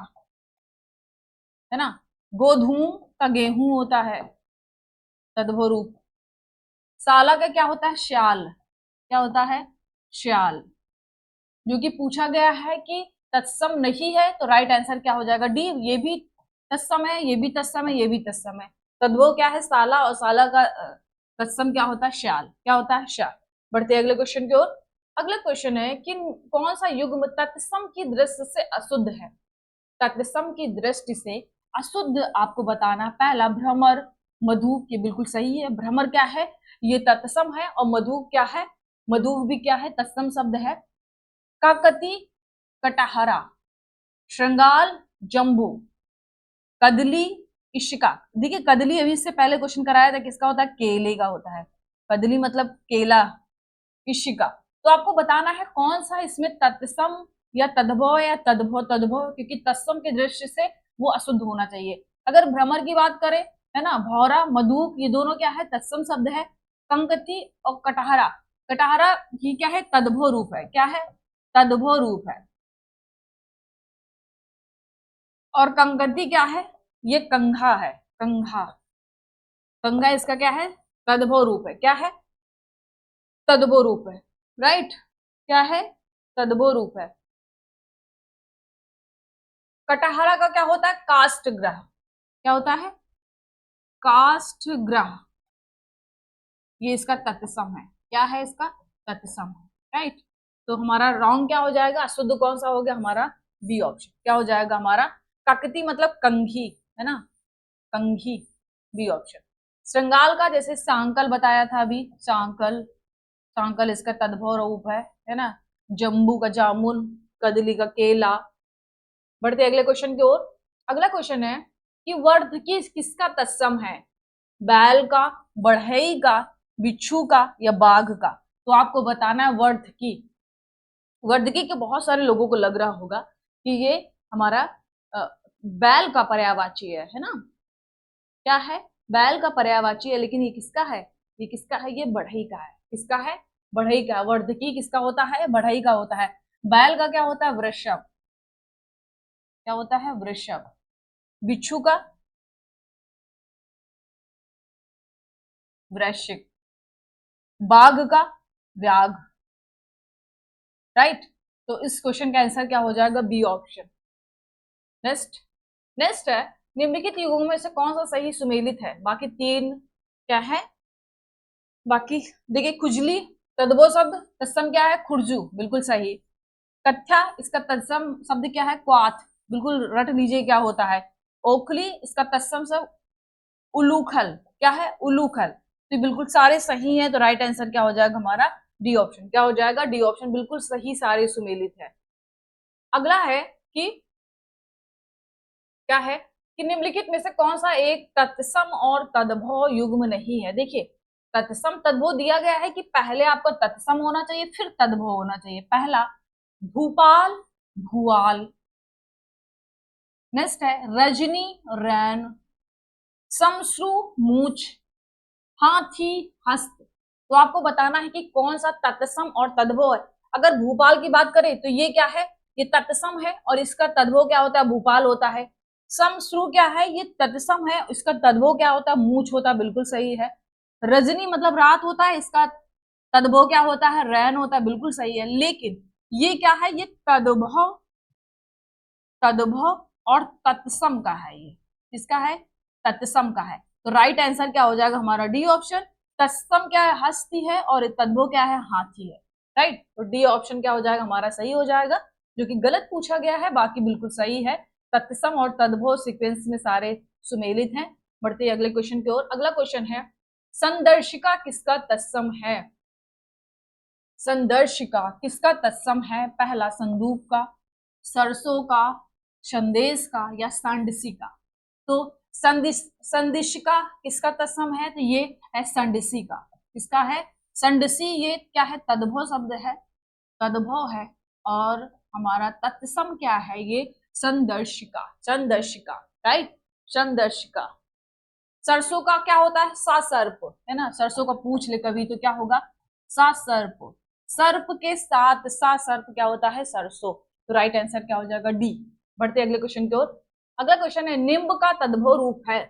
है ना। गोधूम का गेहूं होता है, तद्भव रूप। साला का क्या होता है? श्याल। क्या होता है? श्याल। जो कि पूछा गया है कि तत्सम नहीं है, तो राइट आंसर क्या हो जाएगा? डी। ये भी तत्सम है, ये भी तत्सम है, ये भी तत्सम है। तद्भव क्या है? साला, और साला का तत्सम क्या होता है? श्याल। क्या होता है? श्याल। बढ़ते अगले क्वेश्चन की ओर। अगला क्वेश्चन है कि कौन सा युग्म तत्सम की दृष्टि से अशुद्ध है? तत्सम की दृष्टि से अशुद्ध आपको बताना। पहला भ्रमर, मधु, ये बिल्कुल सही है। भ्रमर क्या है? ये तत्सम है। और मधु क्या है? मधु भी क्या है? तत्सम शब्द है। काकती, कटहरा, श्रृंगाल, जम्बू, कदली, इशिका। देखिए कदली अभी इससे पहले क्वेश्चन कराया था, किसका होता है? केले का होता है। कदली मतलब केला, इशिका। तो आपको बताना है कौन सा इसमें तत्सम या तद्भव या तद्भव तद्भव, क्योंकि तत्सम की दृष्टि से वो अशुद्ध होना चाहिए। अगर भ्रमर की बात करें, है ना, भौरा, मधुक, ये दोनों क्या है? तत्सम शब्द है। कंकती और कटहरा, कटहरा ये क्या है? तद्भव रूप है। क्या है? तद्भव रूप है। और कंकती क्या है? ये कंघा है। कंघा, कंघा इसका क्या है? तद्भव रूप है। क्या है? तद्भव रूप है। राइट। क्या है? तद्भव रूप है। कटहरा का क्या होता है? काष्ठ ग्रह। क्या होता है? काष्ठ ग्रह। ये इसका तत्सम है। क्या है? इसका तत्सम है। राइट। तो हमारा रॉन्ग क्या हो जाएगा? अशुद्ध कौन सा हो गया हमारा? B option. क्या हो जाएगा हमारा? काकती मतलब कंघी, है ना, कंघी, बी ऑप्शन। श्रृंगाल का जैसे सांकल बताया था अभी, सांकल, सांकल इसका तद्भव रूप है ना। जम्बू का जामुन, कदली का केला। बढ़ते अगले क्वेश्चन की ओर। अगला क्वेश्चन है कि वर्धकी किसका तत्सम है? बैल का, बढ़ई का, बिच्छू का, या बाघ का? तो आपको बताना है वर्धकी। वर्धकी के बहुत सारे लोगों को लग रहा होगा कि ये हमारा बैल का पर्यायवाची है ना। क्या है? बैल का पर्यायवाची है, लेकिन ये किसका है? ये किसका है? ये बढ़ई का है। किसका है? बढ़ई का। वर्धकी किसका होता है? बढ़ई का होता है। बैल का क्या होता है? वृषभ। क्या होता है? वृषभ। बिच्छू का? वृश्चिक। बाघ का? व्याघ्र। राइट। तो इस क्वेश्चन का आंसर क्या हो जाएगा? B option. नेक्स्ट, नेक्स्ट है निम्नलिखित युगों में से कौन सा सही सुमेलित है? बाकी तीन क्या है? बाकी देखिए, खुजली तद्भव शब्द, तत्सम क्या है? खुरजू, बिल्कुल सही। कथ्या, इसका तत्सम शब्द क्या है? क्वाथ, बिल्कुल रट लीजिए क्या होता है। ओखली, इसका तत्सम शब्द उलूखल। क्या है? उलूखल। तो बिल्कुल सारे सही हैं, तो राइट आंसर क्या हो जाएगा हमारा? D option. क्या हो जाएगा? डी ऑप्शन, बिल्कुल सही, सारे सुमेलित है। अगला है कि क्या है कि निम्नलिखित में से कौन सा एक तत्सम और तद्भव युग्म नहीं है? देखिए, तत्सम तद्भव दिया गया है कि पहले आपको तत्सम होना चाहिए फिर तद्भव होना चाहिए। पहला भूपाल, भुआल। नेक्स्ट है रजनी, रैन। समश्रु, मूछ। हाथी, हस्त। तो आपको बताना है कि कौन सा तत्सम और तद्भव है। अगर भूपाल की बात करें तो ये क्या है? ये तत्सम है, और इसका तद्भव क्या होता है? भूपाल होता है। समश्रु क्या है? ये तत्सम है, इसका तद्भव क्या होता है? मूछ होता है, बिल्कुल सही है। रजनी मतलब रात होता है, इसका तद्भव क्या होता है? रैन होता है, बिल्कुल सही है। लेकिन ये क्या है? ये तद्भव, तद्भव और तत्सम का है। ये किसका है? तत्सम का है। तो राइट आंसर क्या हो जाएगा हमारा? D option. तत्सम क्या है? हस्ती है, और तद्भव क्या है? हाथी है। राइट। तो डी ऑप्शन क्या हो जाएगा हमारा? सही हो जाएगा, जो कि गलत पूछा गया है, बाकी बिल्कुल सही है। तत्सम और तद्भव सीक्वेंस में सारे सुमेलित हैं। बढ़ते अगले क्वेश्चन की ओर। अगला क्वेश्चन है संदर्शिका किसका तत्सम है? संदर्शिका किसका तत्सम है? पहला संदूक का, सरसों का, संदेश का, या सांडसी का? तो संदिशिका किसका तत्सम है? तो ये है संडसी का। किसका है? संडसी। ये क्या है? तद्भव शब्द है, तद्भव है। और हमारा तत्सम क्या है? ये संदर्शिका, संदर्शिका। राइट। संदर्शिका। सरसों का क्या होता है? सासर्प, है ना। सरसों का पूछ ले कभी तो क्या होगा? सासर्प। सर्प के साथ सा सर्प क्या होता है? सरसों। तो राइट आंसर क्या हो जाएगा? डी। बढ़ते अगले क्वेश्चन की ओर। अगला क्वेश्चन है निम्ब का तद्भव रूप है।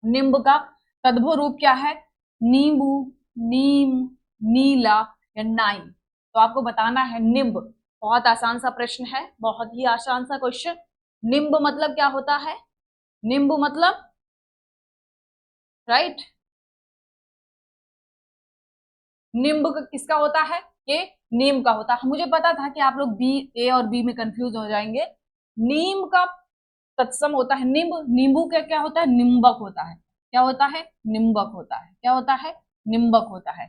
निम्ब का तद्भव रूप क्या है? नींबू, नीम, नीला या नाई। तो आपको बताना है निम्ब। बहुत आसान सा प्रश्न है, बहुत ही आसान सा क्वेश्चन। निम्ब मतलब क्या होता है? निम्ब मतलब राइट, निम्ब किसका होता है? ये नीम का होता है। मुझे पता था कि आप लोग बी, ए और बी में कंफ्यूज हो जाएंगे। नीम का तत्सम होता है निम्ब। नींबू का क्या होता है? निम्बक होता है। क्या होता है? निम्बक होता है। क्या होता है? निम्बक होता है।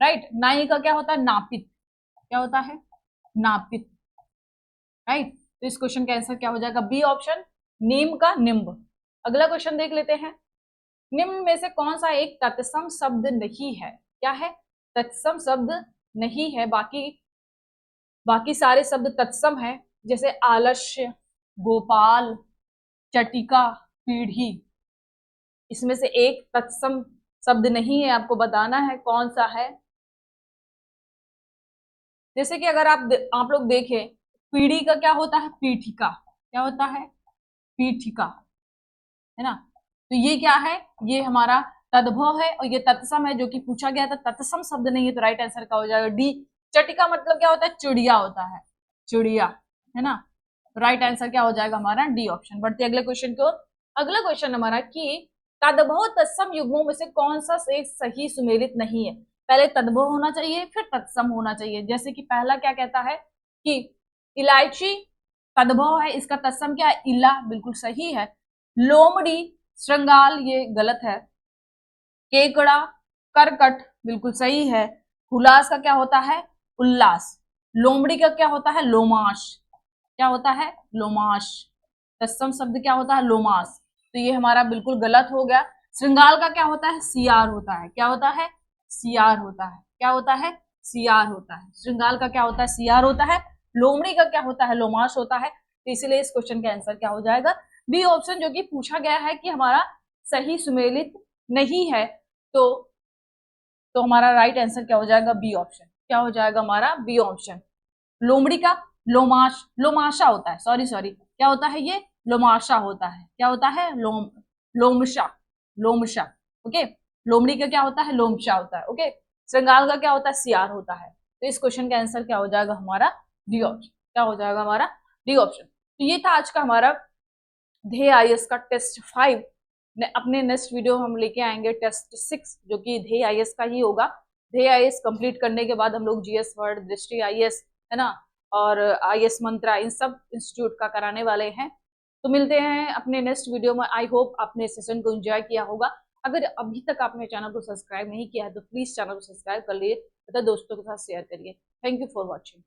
राइट। नाई का क्या होता है? नापित। क्या होता है? नापित। राइट। तो इस क्वेश्चन का आंसर क्या हो जाएगा? बी ऑप्शन, नीम का निम्ब। अगला क्वेश्चन देख लेते हैं। निम्न में से कौन सा एक तत्सम शब्द नहीं है? क्या है? तत्सम शब्द नहीं है। बाकी बाकी सारे शब्द तत्सम है, जैसे आलस्य, गोपाल, चटिका, पीढ़ी। इसमें से एक तत्सम शब्द नहीं है, आपको बताना है कौन सा है। जैसे कि अगर आप लोग देखें, पीढ़ी का क्या होता है? पीठिका। क्या होता है? पीठिका, है ना। तो ये क्या है? ये हमारा तद्भव है और ये तत्सम है, जो कि पूछा गया था। तत्सम शब्द नहीं है, तो राइट आंसर का हो जाएगा डी। चटिका मतलब क्या होता है? चिड़िया होता है, चिड़िया, है ना। राइट आंसर क्या हो जाएगा हमारा? D option. बढ़ते अगले क्वेश्चन की ओर। अगला क्वेश्चन हमारा कि तद्भव तत्सम युग्मों में से कौन सा एक सही सुमेलित नहीं है? पहले तद्भव होना चाहिए, फिर तत्सम होना चाहिए। जैसे कि पहला क्या कहता है कि इलायची तद्भव है, इसका तत्सम क्या है? इला, बिल्कुल सही है। लोमड़ी, श्रृंगाल, ये गलत है। केकड़ा, करकट, बिल्कुल सही है। हुलास का क्या होता है? उल्लास। लोमड़ी का क्या होता है? लोमाश। क्या होता है? लोमाश। तत्सम शब्द क्या होता है? लोमास। तो ये हमारा बिल्कुल गलत हो गया। श्रृंगाल का क्या होता है? सियार होता है। क्या होता है? सियार होता है। क्या होता है? सियार होता है। श्रृंगाल का क्या होता है? सियार होता है। लोमड़ी का क्या होता है? लोमाश होता है। तो इसलिए इस क्वेश्चन का आंसर क्या हो जाएगा? बी ऑप्शन, जो कि पूछा गया है कि हमारा सही सुमेलित नहीं है। तो हमारा राइट आंसर क्या हो जाएगा? B option. क्या हो जाएगा हमारा? B option. लोमड़ी का लोमाश, लोमाशा होता है। सॉरी सॉरी, क्या होता है ये? लोमाशा होता है। क्या होता है? लोमशा, लोमशा। ओके। लोमड़ी का क्या होता है? लोमशा होता है। ओके। श्रृंगाल का क्या होता है? सियार होता है। तो इस क्वेश्चन का आंसर क्या हो जाएगा हमारा? D option. क्या हो जाएगा हमारा? D option. तो ये था आज का हमारा ध्येय आईएएस का टेस्ट 5। अपने नेक्स्ट वीडियो हम लेके आएंगे टेस्ट 6, जो कि ध्येय आईएएस का ही होगा। ध्येय आईएएस कंप्लीट करने के बाद हम लोग जीएस वर्ड, दृष्टि आईएएस, है ना, और आईएएस मंत्रा, इन सब इंस्टीट्यूट का कराने वाले हैं। तो मिलते हैं अपने नेक्स्ट वीडियो में। आई होप आपने सेशन को एंजॉय किया होगा। अगर अभी तक आपने चैनल को सब्सक्राइब नहीं किया है तो प्लीज चैनल को सब्सक्राइब कर लिए तथा दोस्तों के साथ शेयर करिए। Thank you for watching.